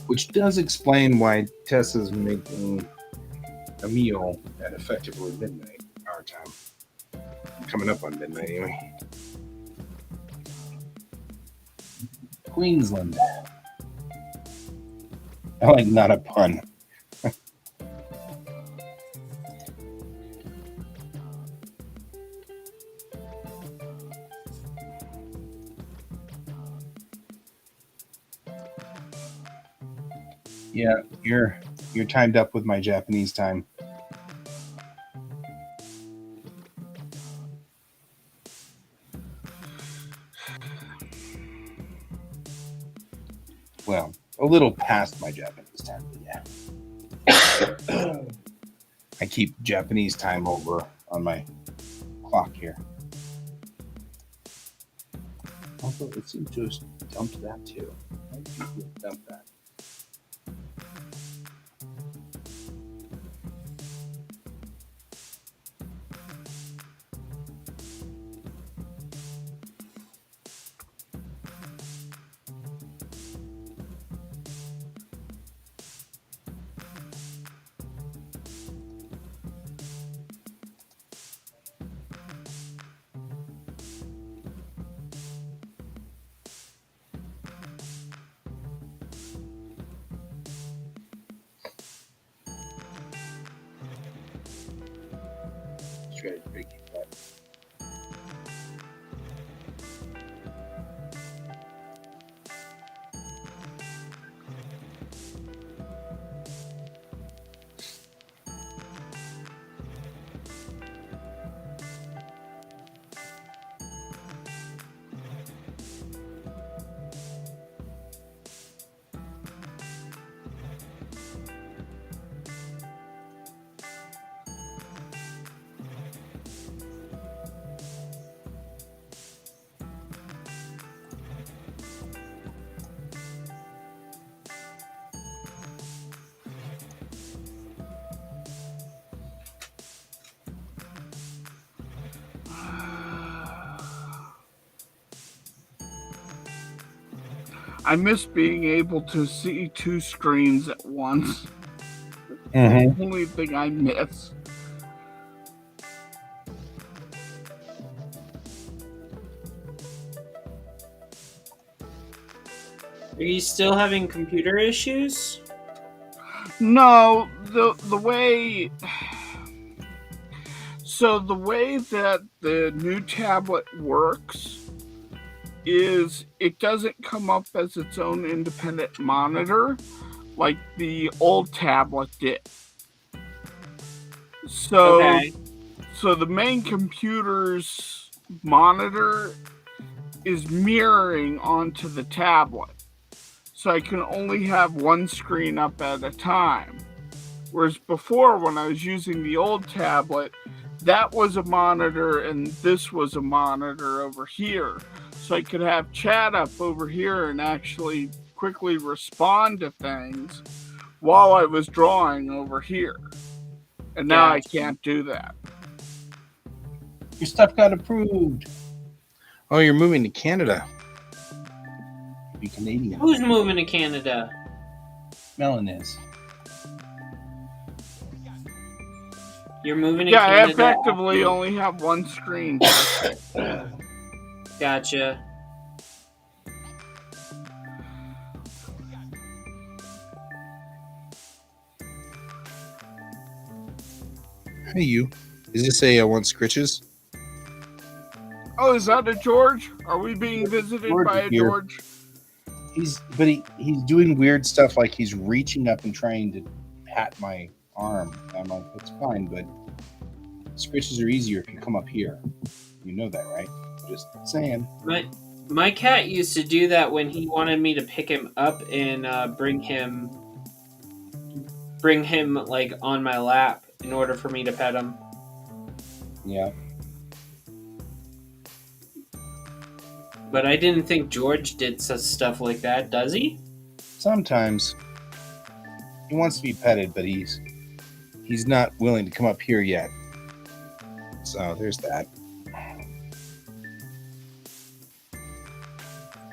Which does explain why Tessa's making a meal at effectively midnight our time. Coming up on midnight anyway. Queensland. I like not a pun. Yeah, you're timed up with my Japanese time. Well, a little past my Japanese time, but yeah. I keep Japanese time over on my clock here. Although it seems to have dumped that too. Why did you dump that? Try to break that. I miss being able to see two screens at once. Mm-hmm. The only thing I miss. Are you still having computer issues? No, the way. So the way that the new tablet works is it doesn't come up as its own independent monitor like the old tablet did. So, Okay. so the main computer's monitor is mirroring onto the tablet. So I can only have one screen up at a time. Whereas before, when I was using the old tablet, that was a monitor and this was a monitor over here. So I could have chat up over here and actually quickly respond to things while I was drawing over here. And now I can't do that. Your stuff got approved. Oh, you're moving to Canada. Be Canadian. Who's moving to Canada? Melon is. You're moving to Yeah, I Canada? effectively only have one screen. Gotcha. Hey, you. Is this a want scritches? Oh, is that a George? Are we being visited George by is a here. George? He's doing weird stuff, like he's reaching up and trying to pat my arm. I'm like, that's fine, but scritches are easier if you come up here. You know that, right? Just saying. My cat used to do that when he wanted me to pick him up and bring him like on my lap in order for me to pet him. Yeah. But I didn't think George did such stuff like that, does he? Sometimes he wants to be petted, but he's not willing to come up here yet. So there's that.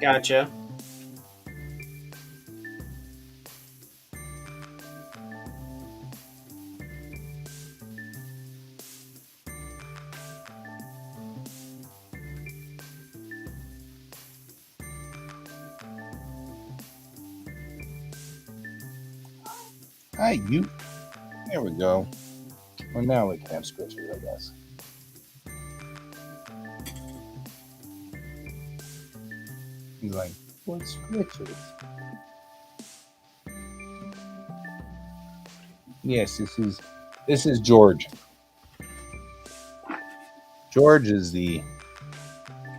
Gotcha. Hi, you. There we go. Well, now we can have scritches, I guess. He's like, what's scritches? Yes, this is George. George is the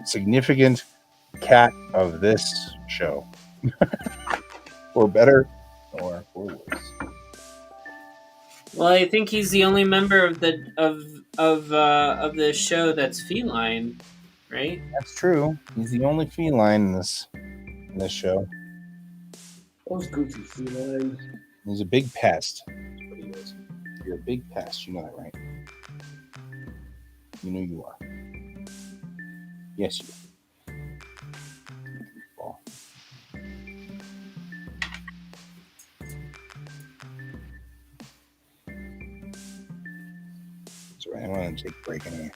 significant cat of this show. For better or for worse. Well, I think he's the only member of the show that's feline, right? That's true. He's the only feline in this show. Those goofy felines. He's a big pest. That's what he is. You're a big pest. You know that, right? You know you are. Yes, you are. Ball. That's right. I want to take a break anyway.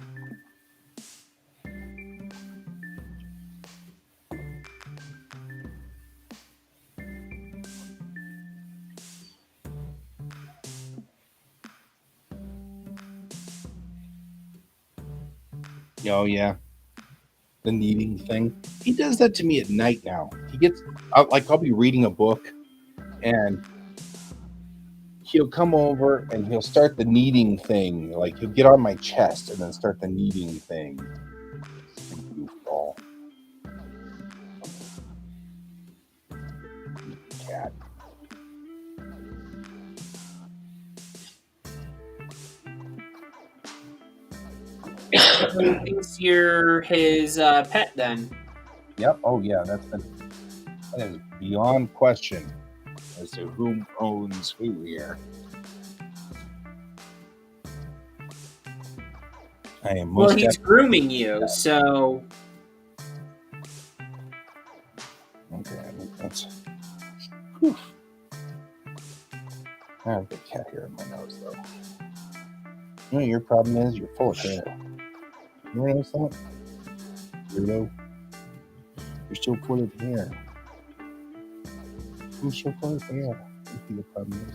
Oh, yeah. The kneading thing. He does that to me at night now. He gets, I'll be reading a book and he'll come over and he'll start the kneading thing. Like, he'll get on my chest and then start the kneading thing. Goofball. Cat. He thinks you're his pet then. Yep. Oh, yeah. That is beyond question as to who owns who here. I am most Well, he's grooming you, so... Okay, I think that's... Whew. I have a cat hair in my nose, though. You know, your problem is you're full of hair. You ever notice that? Weirdo. You're still full of hair. You're so full of hair. I think the problem is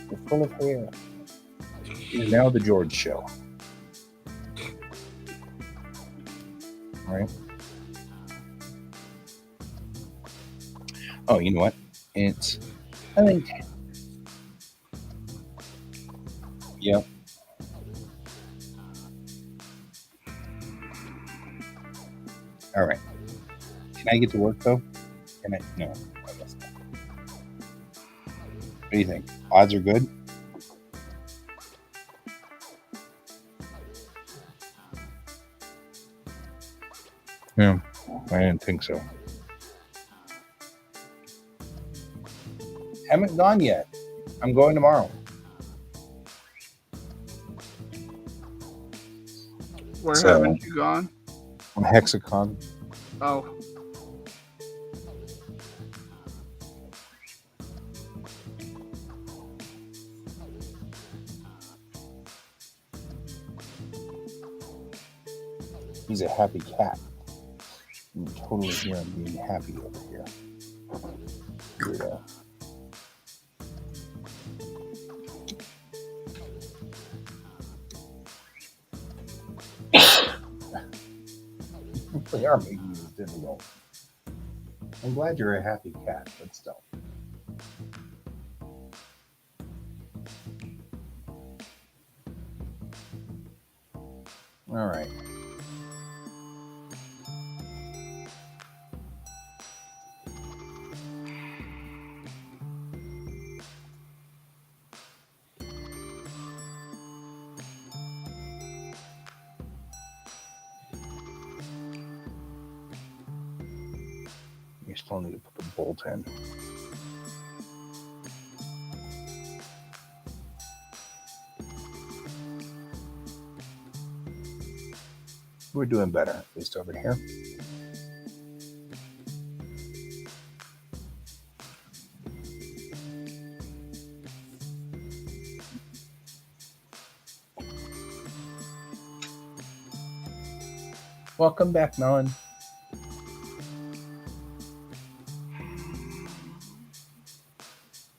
you're full of hair. It's now the George Show. All right. Oh, you know what? I think. Yep. All right. Can I get to work though? Can I? No, I guess not. What do you think? Odds are good? Yeah, I didn't think so. Haven't gone yet. I'm going tomorrow. Where So- haven't you gone? On Hexacon. Oh, He's a happy cat. You can totally hear him being happy over here. Weirdo. They are making this difficult. I'm glad you're a happy cat, but still. All right. You still need to put the bolt in. We're doing better, at least over here. Welcome back, Melon.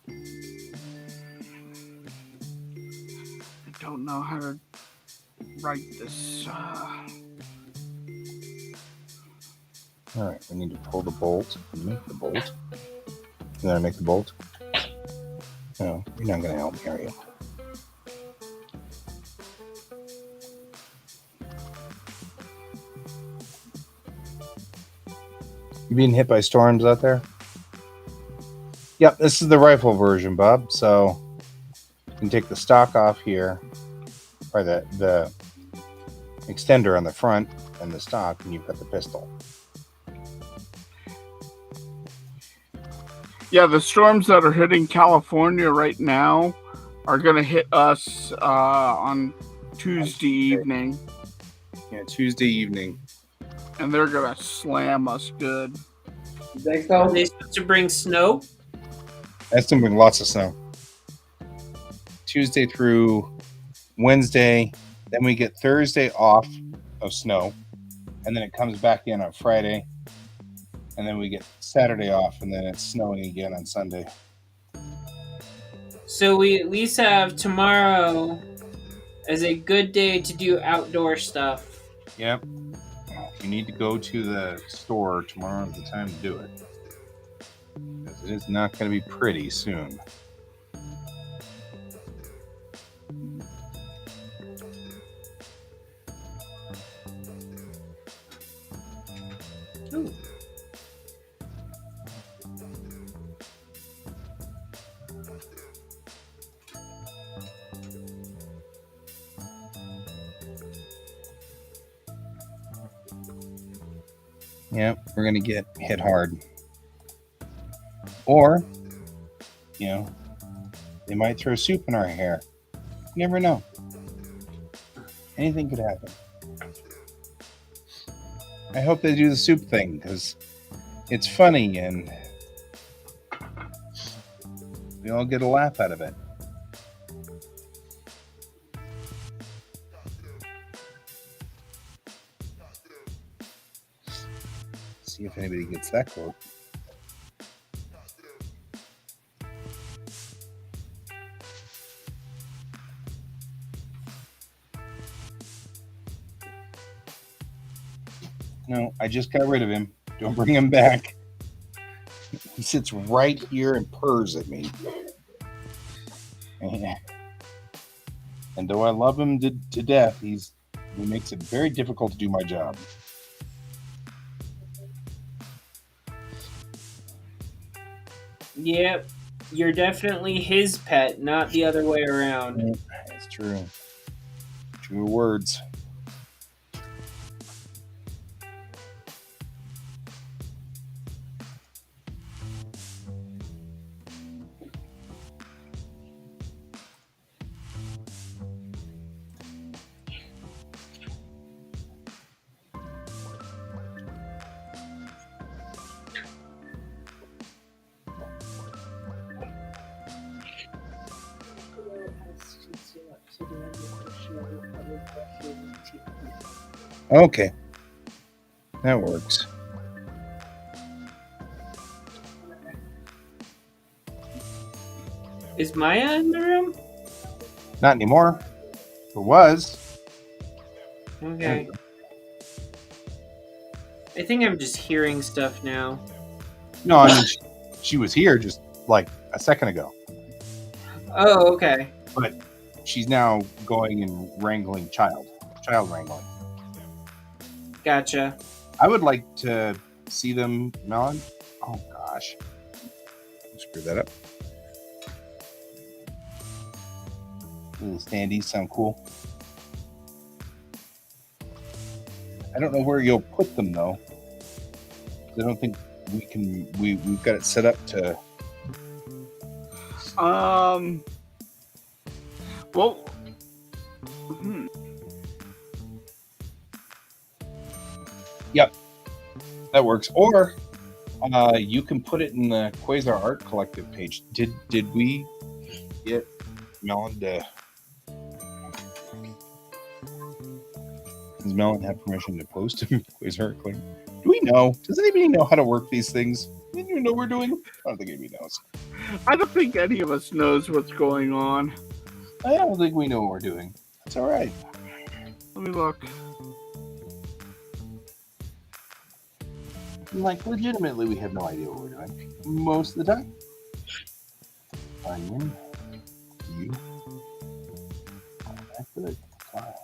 I don't know how to write this. All right, we need to pull the bolt and make the bolt. And then I make the bolt. No, you're not going to help me, are you? You being hit by storms out there? Yep, this is the rifle version, Bob. So you can take the stock off here, or the extender on the front and the stock, and you've got the pistol. Yeah, the storms that are hitting California right now are going to hit us on Tuesday evening, Yeah, Tuesday evening. and they're going to slam us good. You think Are so? they supposed to bring snow? That's going to bring lots of snow. Tuesday through Wednesday. Then we get Thursday off of snow. And then it comes back in on Friday. And then we get Saturday off. And then it's snowing again on Sunday. So we at least have tomorrow as a good day to do outdoor stuff. Yep. If you need to go to the store, tomorrow is the time to do it. Because it is not going to be pretty soon. Ooh. Yep, we're going to get hit hard. Or, you know, they might throw soup in our hair. You never know. Anything could happen. I hope they do the soup thing because it's funny and we all get a laugh out of it. See if anybody gets that quote. No, I just got rid of him. Don't bring him back. He sits right here and purrs at me. And though I love him to death, he makes it very difficult to do my job. Yep, you're definitely his pet, not the other way around. It's true. True words. Okay. That works. Is Maya in the room? Not anymore. It was. Okay. I think I'm just hearing stuff now. No, I mean, she was here just like a second ago. Oh, okay. But she's now going and wrangling child wrangling. Gotcha. I would like to see them, Melon. Oh gosh, screw that up. Little standees sound cool. I don't know where you'll put them though. I don't think we can. We've got it set up to. Well. Yep, that works. Or you can put it in the Quasar Art Collective page. Did we get Melon to? Does Melon have permission to post in Quasar Art Collective? Do we know? Does anybody know how to work these things? Didn't you know we're doing? I don't think anybody knows. I don't think any of us knows what's going on. I don't think we know what we're doing. That's all right. Let me look. Like, legitimately, we have no idea what we're doing most of the time. Onion, you, back to the file.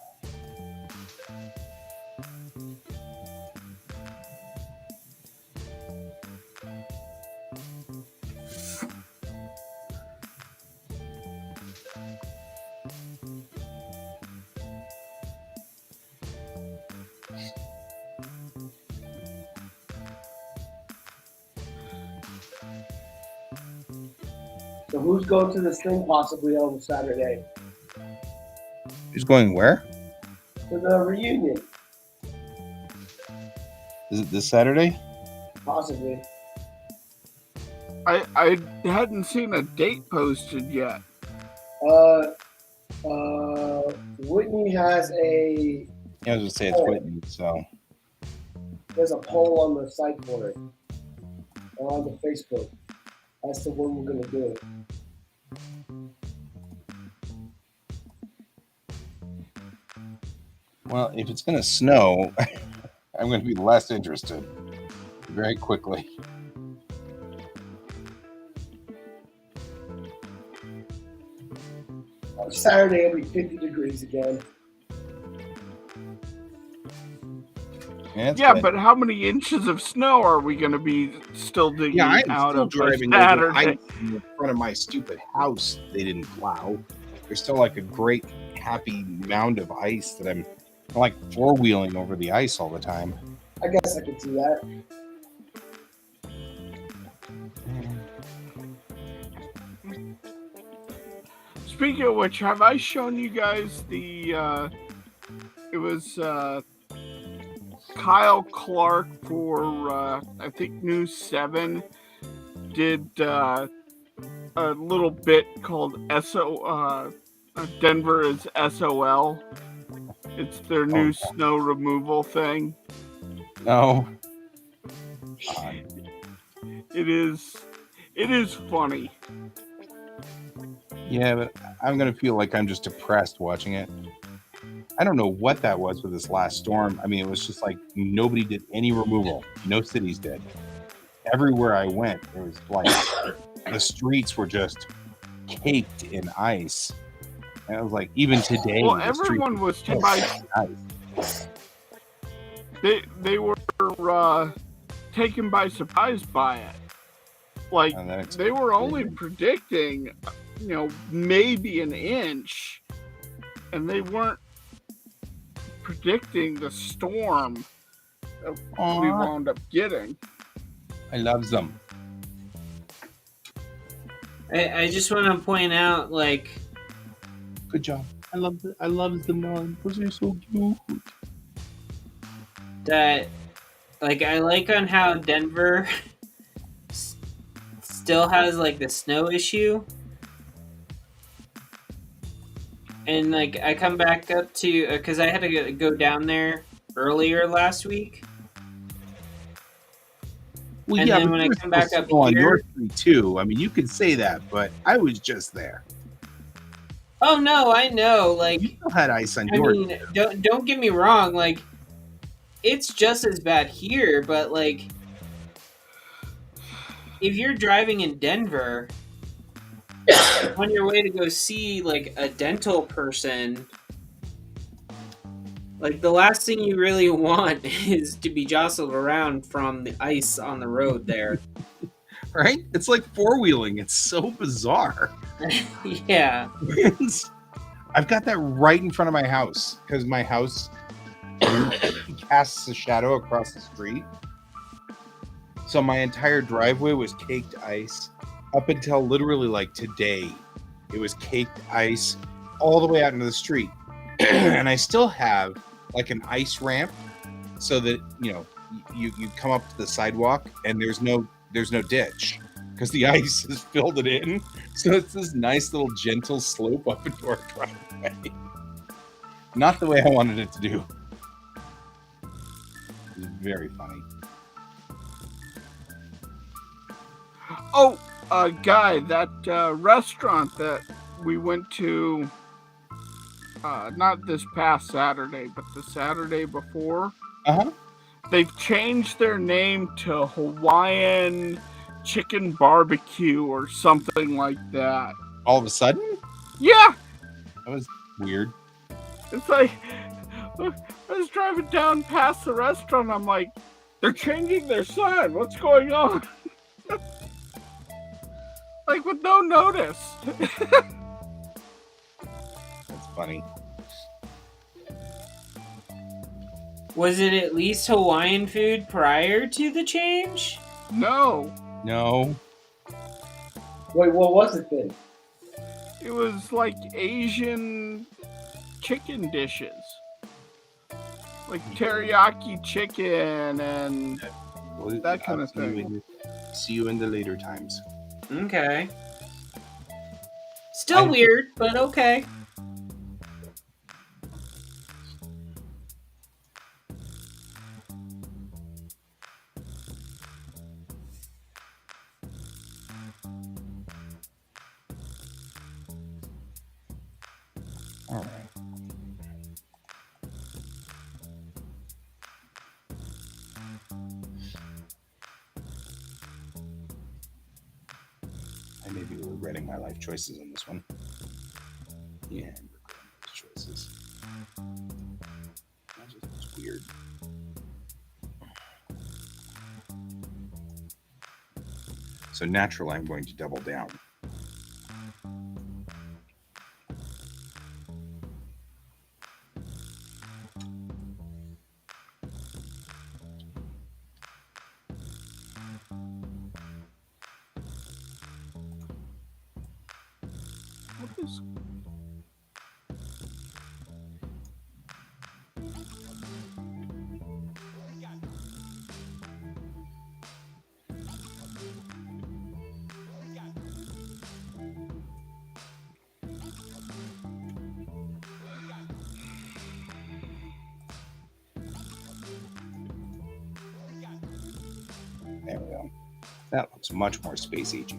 So who's going to this thing possibly on Saturday? Who's going where? To the reunion, Is it this Saturday? possibly. I hadn't seen a date posted yet. Whitney has a. Yeah, I was gonna say it's Whitney, so. There's a poll on the site for it, or on the Facebook. As to when we're gonna do it. Well, if it's gonna snow, I'm gonna be less interested very quickly. Saturday it'll be 50 degrees again. Yeah, but how many inches of snow are we going to be still digging Yeah, I'm out still of driving by over Saturday? ice in front of my stupid house. They didn't plow. There's still like a great happy mound of ice that I'm like four-wheeling over the ice all the time. I guess I could see that. Speaking of which, have I shown you guys the it was Kyle Clark for I think News 7 did a little bit called Denver is SOL. It's their new snow removal thing. No. It is funny. Yeah, but I'm gonna feel like I'm just depressed watching it. I don't know what that was with this last storm. I mean, it was just like nobody did any removal. No cities did. Everywhere I went, it was like the streets were just caked in ice. And I was like, even today, well, everyone was ice. They were taken by surprise by it. Like they were only predicting, maybe an inch, and they weren't predicting the storm that we wound up getting. I love them. I just want to point out, like, good job. I love them all because they're so cute. That, like, I like on how Denver still has like the snow issue, and like I come back up to because I had to go down there earlier last week. Well, And yeah, then but when you I were come supposed back to up go on your here, street too. I mean, you could say that, but I was just there. oh no, I know. You Like, still had ice on I your. mean, don't get me wrong. Like, it's just as bad here, but like, if you're driving in Denver on your way to go see like a dental person, like the last thing you really want is to be jostled around from the ice on the road there. Right? It's like four-wheeling. It's so bizarre. Yeah. I've got that right in front of my house because my house casts a shadow across the street. So my entire driveway was caked ice up until literally like today. It was caked ice all the way out into the street. And I still have like an ice ramp so that, you come up to the sidewalk and there's no ditch because the ice has filled it in. So it's this nice little gentle slope up into our driveway. Not the way I wanted it to do. It was very funny. Oh, Guy, that restaurant that we went to, not this past Saturday, but the Saturday before, Uh-huh. they've changed their name to Hawaiian Chicken Barbecue or something like that. All of a sudden? Yeah, That was weird. it's like, I was driving down past the restaurant, I'm like, they're changing their sign, what's going on? Like, with no notice. That's funny. Was it at least Hawaiian food prior to the change? No, No. Wait, what was it then? it was like Asian chicken dishes. Like teriyaki chicken and Well, that kind I'll of thing. See you in the later times. Okay. Still weird, but okay. All right. I may be regretting my life choices on this one. Yeah, I'm regretting those choices. That just was weird. So naturally, I'm going to double down. What is... There we go. That looks much more space agey.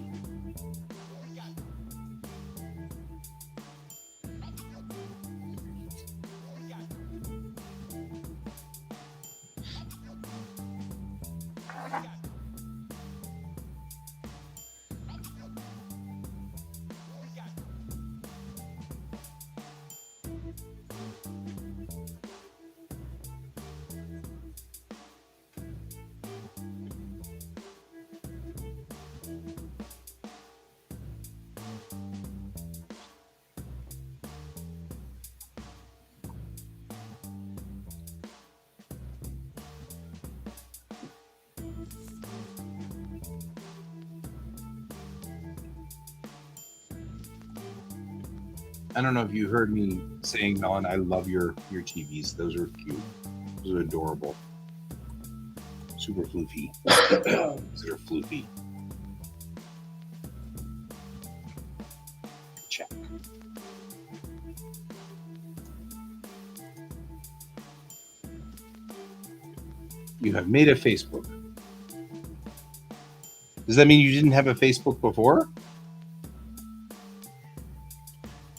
I don't know if you heard me saying, Melon, I love your TVs. Those are cute. Those are adorable. Super floofy. Those are floofy. Check. You have made a Facebook. Does that mean you didn't have a Facebook before?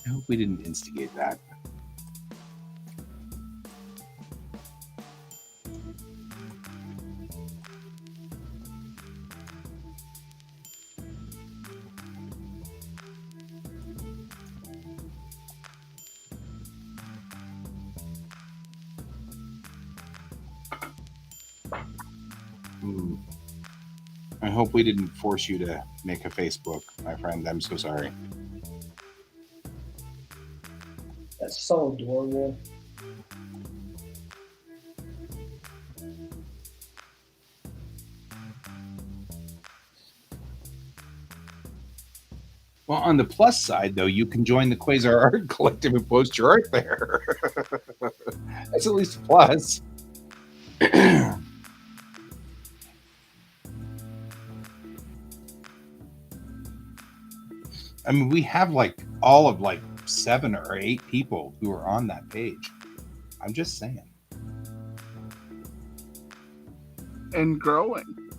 I hope we didn't instigate that. I hope we didn't force you to make a Facebook, my friend. I'm so sorry. That's so adorable. Well, on the plus side, though, you can join the Quasar Art Collective and post your art there. That's at least a plus. I mean, we have like all of like 7 or 8 people who are on that page. I'm just saying. And growing.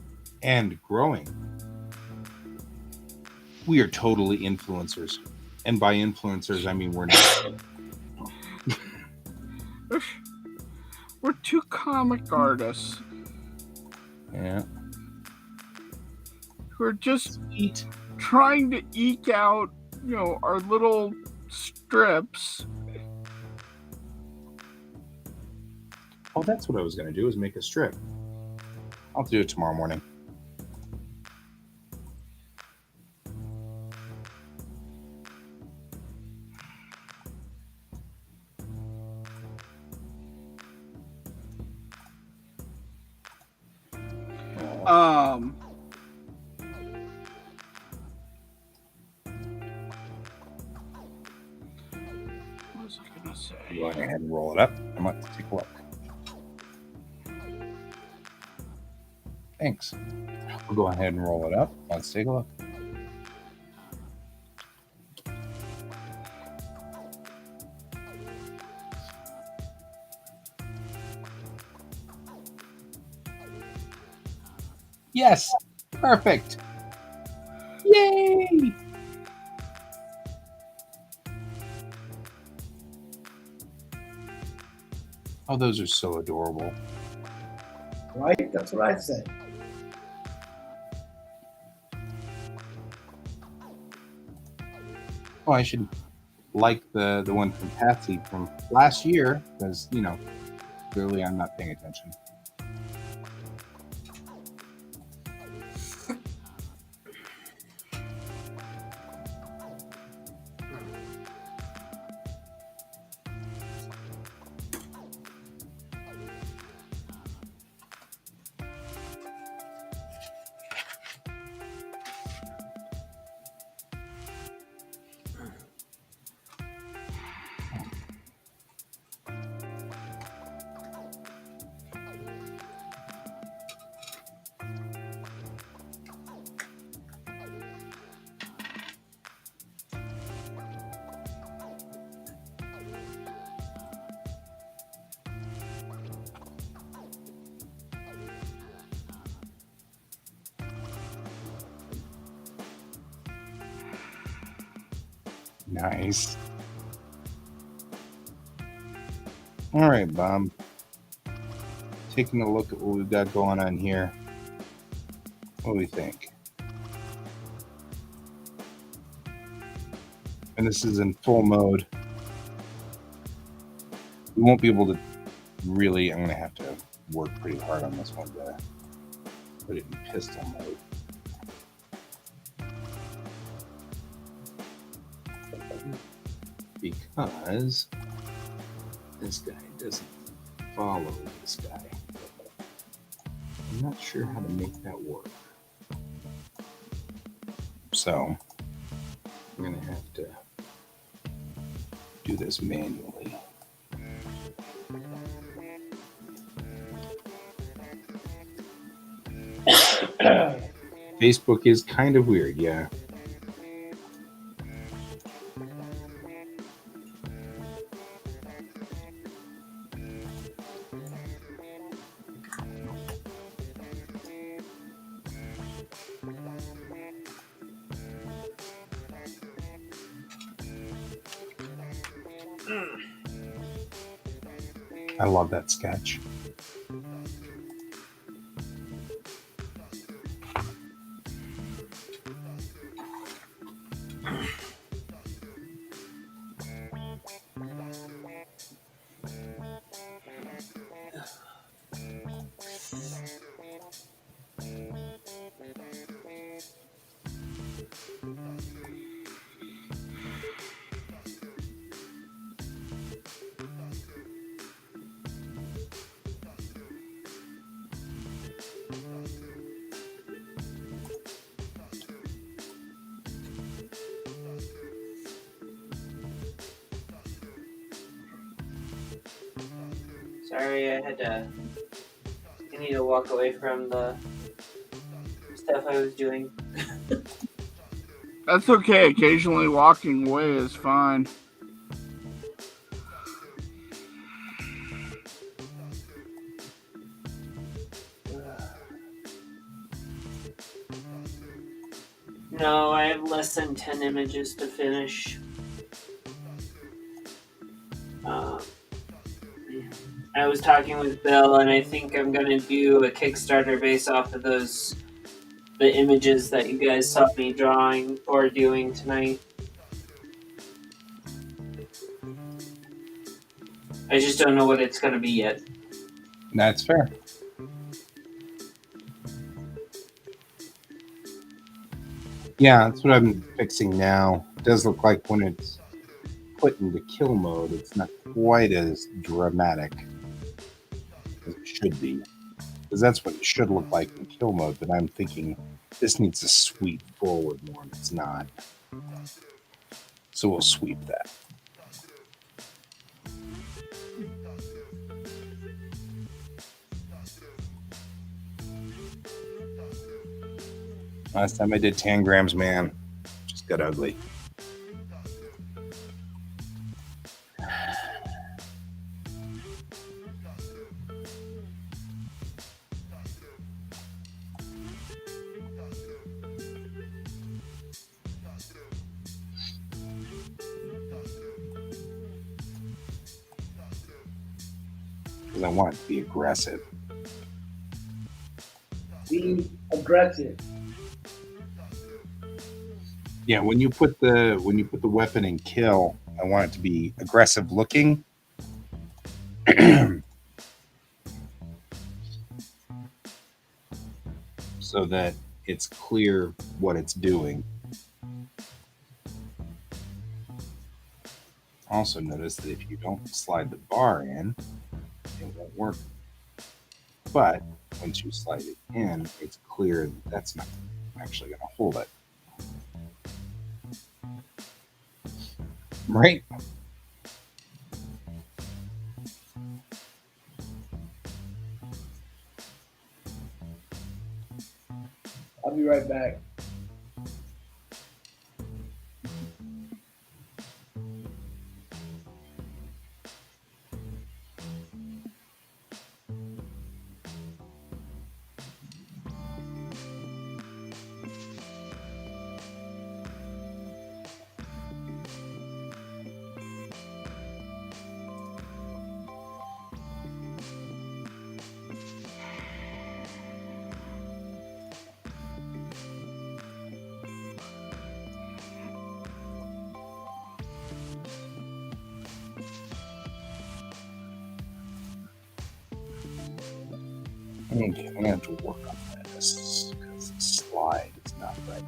And growing. We are totally influencers. And by influencers, I mean we're not. We're 2 comic artists. Yeah. We're just Eat. trying to eke out, our little strips. Oh, that's what I was going to do, is make a strip. I'll do it tomorrow morning. What was I gonna say? Go ahead and roll it up. I'm going to take a look. Thanks. We'll go ahead and roll it up. Let's take a look. Yes, perfect. Yay! Oh, those are so adorable. Right? That's what I said. Oh, I should like the one from Patsy from last year, because, clearly I'm not paying attention. Nice. All right, Bob. Taking a look at what we've got going on here. What do we think? And this is in full mode. We won't be able to really, I'm going to have to work pretty hard on this one to put it in pistol mode. Because this guy doesn't follow this guy. I'm not sure how to make that work. So I'm going to have to do this manually. Facebook is kind of weird, yeah. I love that sketch. Sorry, I need to walk away from the stuff I was doing. That's okay. Occasionally walking away is fine. No, I have less than 10 images to finish. I was talking with Bill, and I think I'm gonna do a Kickstarter based off of the images that you guys saw me drawing or doing tonight. I just don't know what it's gonna be yet. That's fair. Yeah, that's what I'm fixing now. It does look like when it's put into kill mode, it's not quite as dramatic as it should be. Because that's what it should look like in kill mode, but I'm thinking this needs to sweep forward more, and it's not. So we'll sweep that. Last time I did tangrams, man, just got ugly. Because I want it to be aggressive. Be aggressive. Yeah, when you put the weapon in kill, I want it to be aggressive looking. So that it's clear what it's doing. Also notice that if you don't slide the bar in, it won't work. But once you slide it in, it's clear that that's not actually going to hold it. Right? I'll be right back. Okay, I'm going to have to work on this because the slide is not right.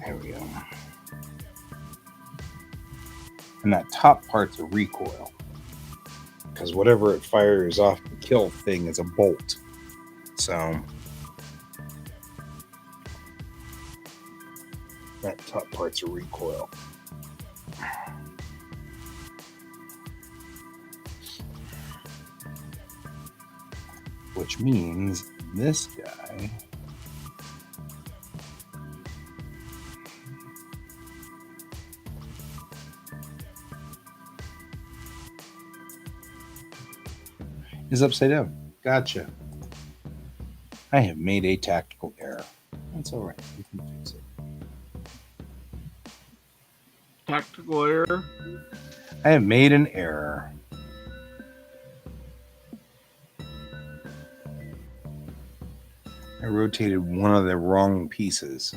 There we go. And that top part's a recoil. Because whatever it fires off the kill thing is a bolt. So that top part's a recoil. Which means this guy is upside down. Gotcha. I have made a tactical error. That's all right. We can fix it. Tactical error. I have made an error. I rotated one of the wrong pieces,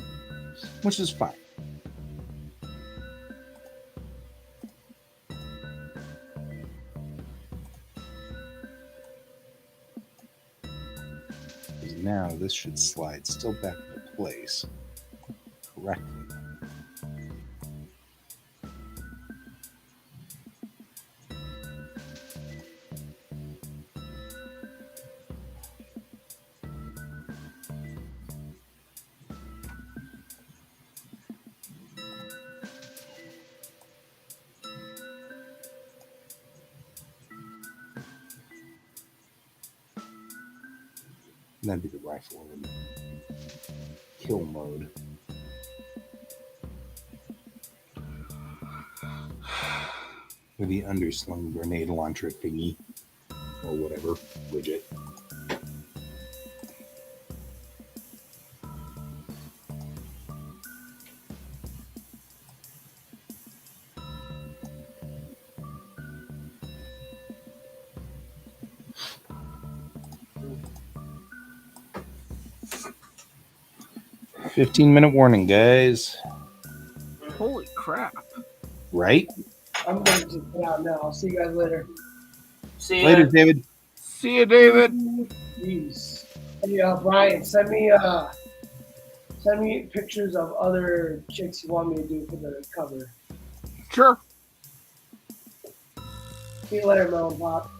which is fine. Because now this should slide still back into place correctly. That'd be the rifle in kill mode. With the underslung grenade launcher thingy. Or whatever. Widget. "15-minute warning, guys." Holy crap. Right? I'm going to just get out now. I'll see you guys later. See ya. Later, David. See you, David. Jeez. Hey, Brian, send me pictures of other chicks you want me to do for the cover. Sure. See you later, Mom and Pop.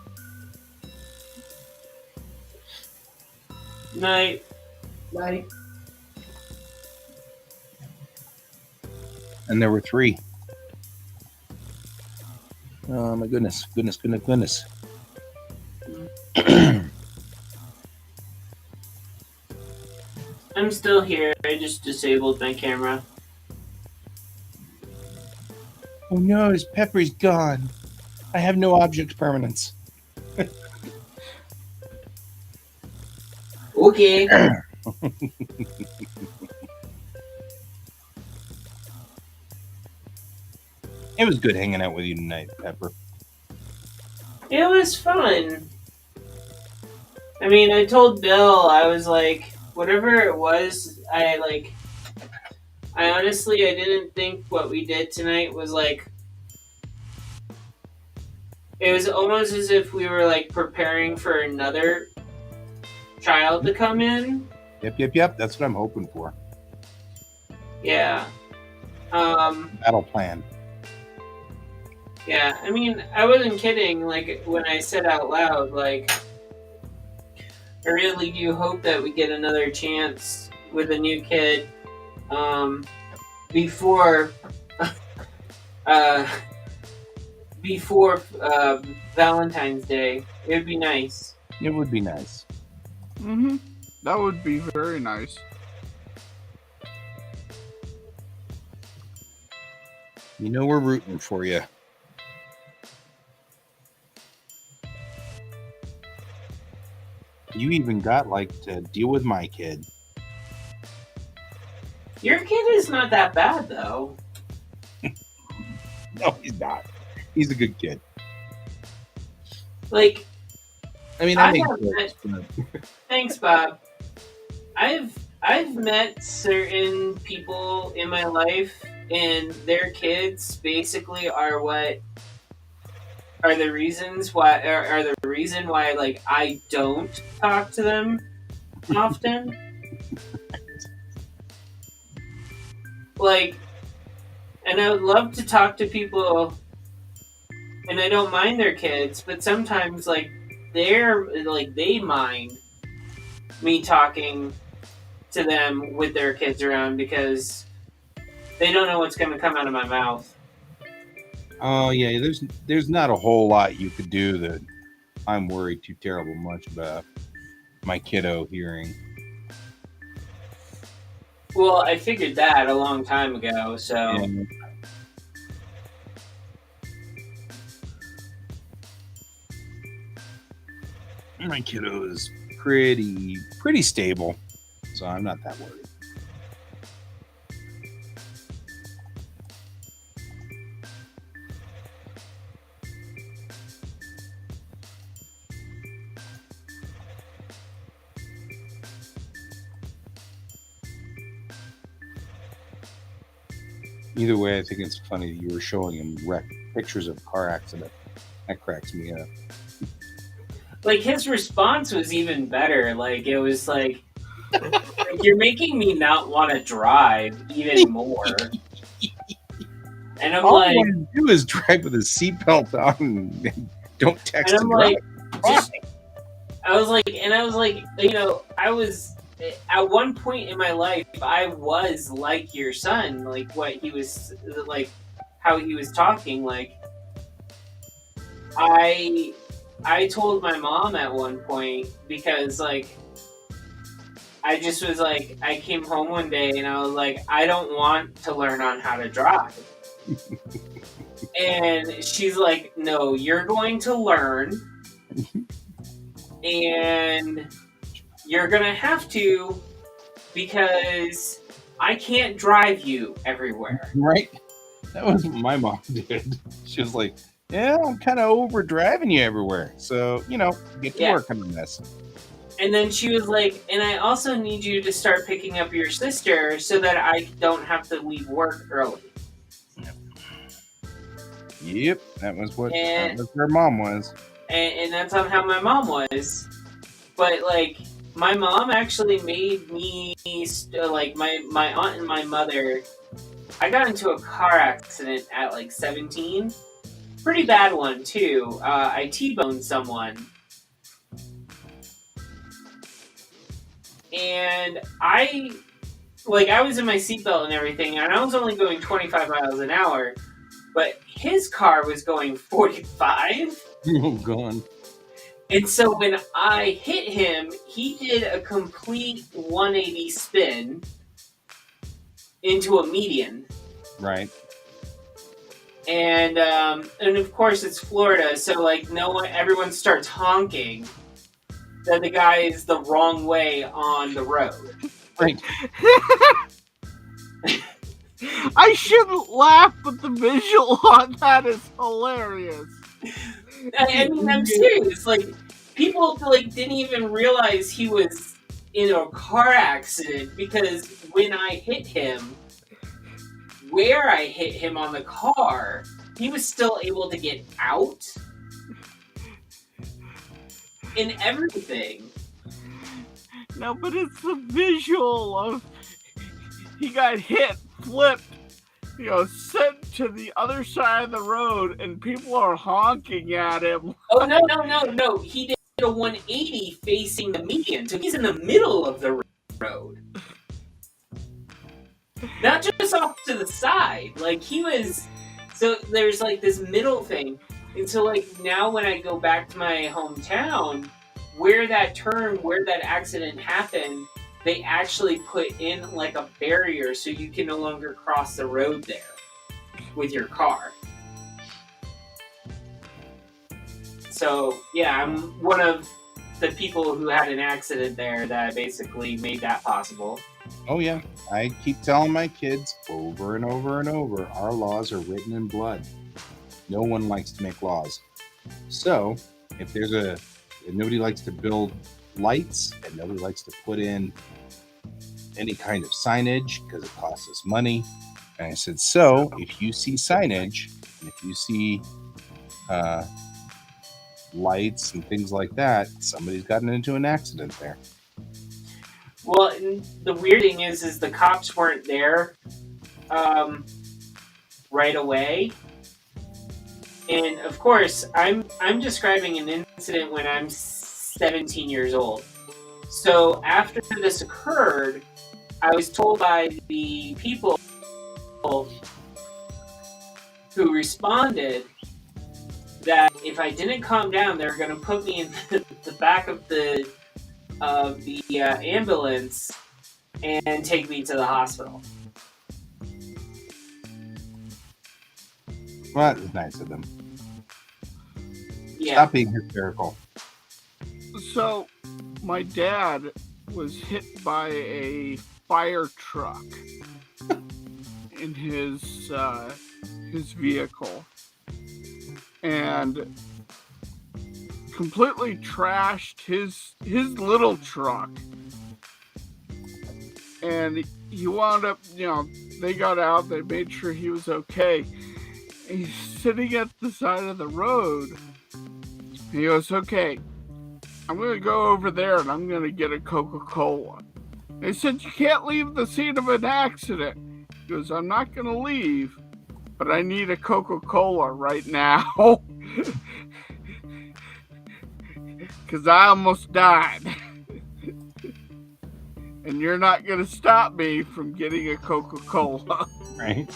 Night. Night. And there were 3. Oh my goodness. Goodness. I'm still here. I just disabled my camera. Oh no, his Pepper's gone. I have no object permanence. Okay. It was good hanging out with you tonight, Pepper. It was fun. I mean, I told Bill, I was like, whatever it was, I honestly, I didn't think what we did tonight was like, it was almost as if we were like preparing for another child to come in. Yep. That's what I'm hoping for. Yeah. Battle plan. Yeah, I mean, I wasn't kidding, like, when I said out loud, like, I really do hope that we get another chance with a new kid, before, before Valentine's Day. It would be nice. It would be nice. Mm-hmm. That would be very nice. You know we're rooting for you. You even got, to deal with my kid. Your kid is not that bad, though. No, he's not. He's a good kid. Like, I mean, I that have makes sense. thanks, Bob. I've met certain people in my life, and their kids basically are the reasons why are the reason why like I don't talk to them often. like, and I would love to talk to people, and I don't mind their kids, but sometimes like they mind me talking to them with their kids around because they don't know what's going to come out of my mouth. Oh yeah, there's not a whole lot you could do that I'm worried too terrible much about my kiddo hearing. Well, I figured that a long time ago, so And my kiddo is pretty stable, so I'm not that worried. Either way, I think it's funny that you were showing him pictures of car accident. That cracks me up. like his response was even better. Like it was like you're making me not want to drive even more. And I'm All like, I want to do is drive with his seatbelt on and don't text and I'm and drive. like, just, I was like, you know, I was at one point in my life, I was like your son, like what he was, like how he was talking. Like I told my mom at one point because like I just was like, I came home one day and I was like, I don't want to learn on how to drive. And she's like, no, you're going to learn and you're going to have to because I can't drive you everywhere. Right? That was what my mom did. She was like, yeah, I'm kind of over driving you everywhere. So, get to work on this. And then she was like, and I also need you to start picking up your sister so that I don't have to leave work early. Yep, that was her mom was. And that's on how my mom was. But like, my mom actually made me, like my aunt and my mother, I got into a car accident at like 17. Pretty bad one too. I T-boned someone. And I was in my seatbelt and everything, and I was only going 25 miles an hour, but his car was going 45. Oh, God. And so when I hit him, he did a complete 180 spin into a median. Right. And of course it's Florida, so like everyone starts honking that the guy is the wrong way on the road. Right. I shouldn't laugh, but the visual on that is hilarious. I mean, I'm serious. Like, people like didn't even realize he was in a car accident because when I hit him, where I hit him on the car, he was still able to get out and everything. No, but it's the visual of he got hit, flipped, sent to the other side of the road, and people are honking at him. Oh, no. He did a 180 facing the median, so he's in the middle of the road. Not just off to the side. Like, he was... So there's, like, this middle thing. And so, like, now when I go back to my hometown, where that accident happened, they actually put in, like, a barrier so you can no longer cross the road there with your car. So, yeah, I'm one of the people who had an accident there that basically made that possible. Oh, yeah. I keep telling my kids over and over and over, our laws are written in blood. No one likes to make laws. So, if nobody likes to build lights and nobody likes to put in any kind of signage because it costs us money. And I said, so if you see signage, and if you see lights and things like that, somebody's gotten into an accident there. Well, and the weird thing is the cops weren't there right away. And of course, I'm describing an incident when I'm 17 years old. So after this occurred, I was told by the people who responded that if I didn't calm down, they were going to put me in the back of the ambulance and take me to the hospital. Well, that was nice of them. Yeah. Stop being hysterical. So, my dad was hit by a fire truck in his vehicle, and completely trashed his little truck. And he wound up, they got out, they made sure he was okay. And he's sitting at the side of the road. And he goes, okay, I'm going to go over there and I'm going to get a Coca-Cola. They said, you can't leave the scene of an accident. He goes, I'm not going to leave, but I need a Coca-Cola right now. Because I almost died. And you're not going to stop me from getting a Coca-Cola. Right?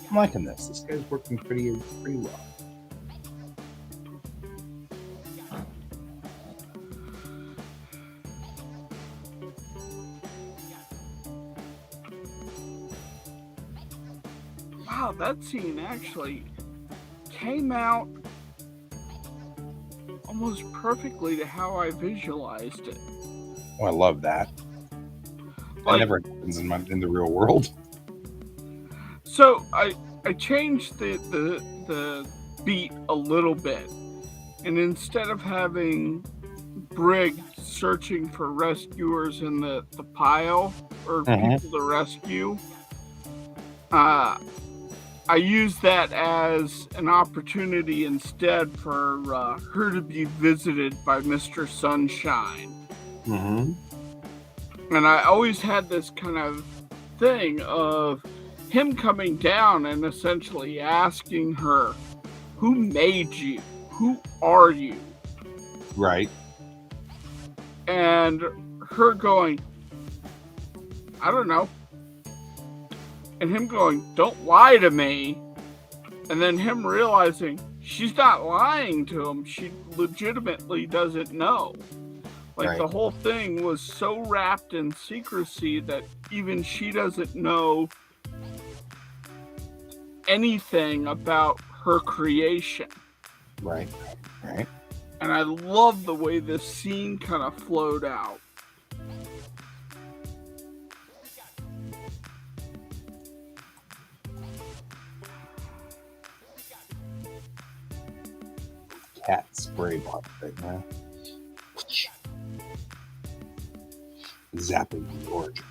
I'm liking this. This guy's working pretty well. Wow, that scene actually came out almost perfectly to how I visualized it. Oh, I love that. That never happens in the real world. So I changed the beat a little bit, and instead of having Brig searching for rescuers in the pile or people to rescue, I used that as an opportunity instead for her to be visited by Mr. Sunshine. Mm-hmm. And I always had this kind of thing of him coming down and essentially asking her, who made you? Who are you? Right. And her going, I don't know. And him going, don't lie to me. And then him realizing she's not lying to him. She legitimately doesn't know. Like, right. The whole thing was so wrapped in secrecy that even she doesn't know anything about her creation. Right. Right. And I love the way this scene kind of flowed out. Cat spray bottle right now. Zapping the origin.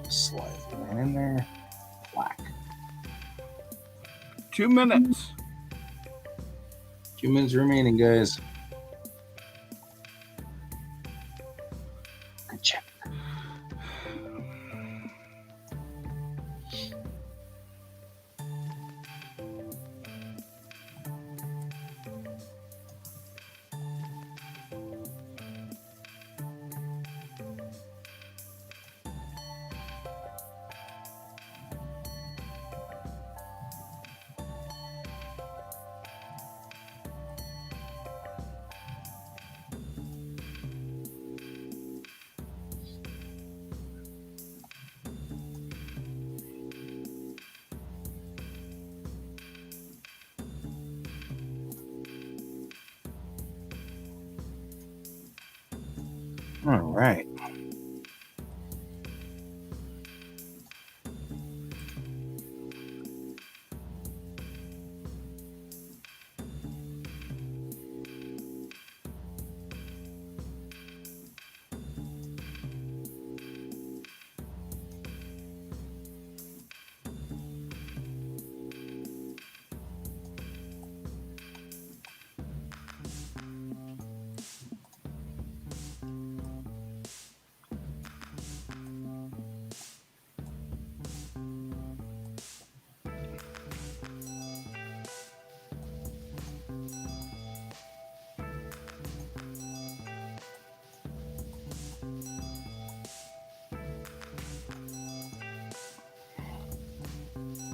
Slide right in there. Black. 2 minutes. 2 minutes remaining, guys. Good check. All right.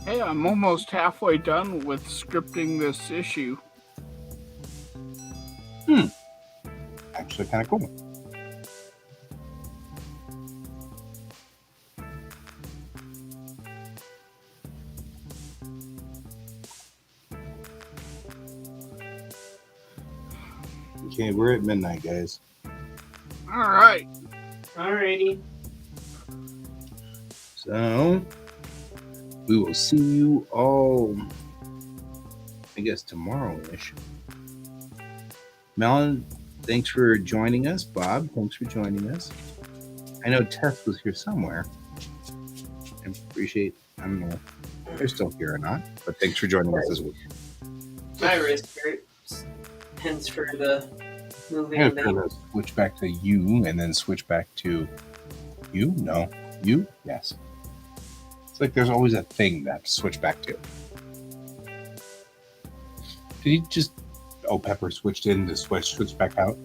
Hey, I'm almost halfway done with scripting this issue. Actually, kind of cool. Okay, we're at midnight, guys. All right. Alrighty. So we will see you all, I guess, tomorrow-ish. Melon, thanks for joining us. Bob, thanks for joining us. I know Tess was here somewhere. I appreciate, I don't know if they're still here or not, but thanks for joining us this week. My wrist hurts. Hence for the moving I'm thing. going to switch back to you and then switch back to you? No. You? Yes. It's like there's always a thing that to switch back to. Did he just... Oh, Pepper switched in to switch back out?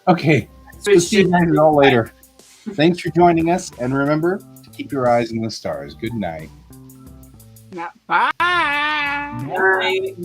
Okay. We'll see you guys all later. Thanks for joining us, and remember to keep your eyes on the stars. Good night. Bye. Bye.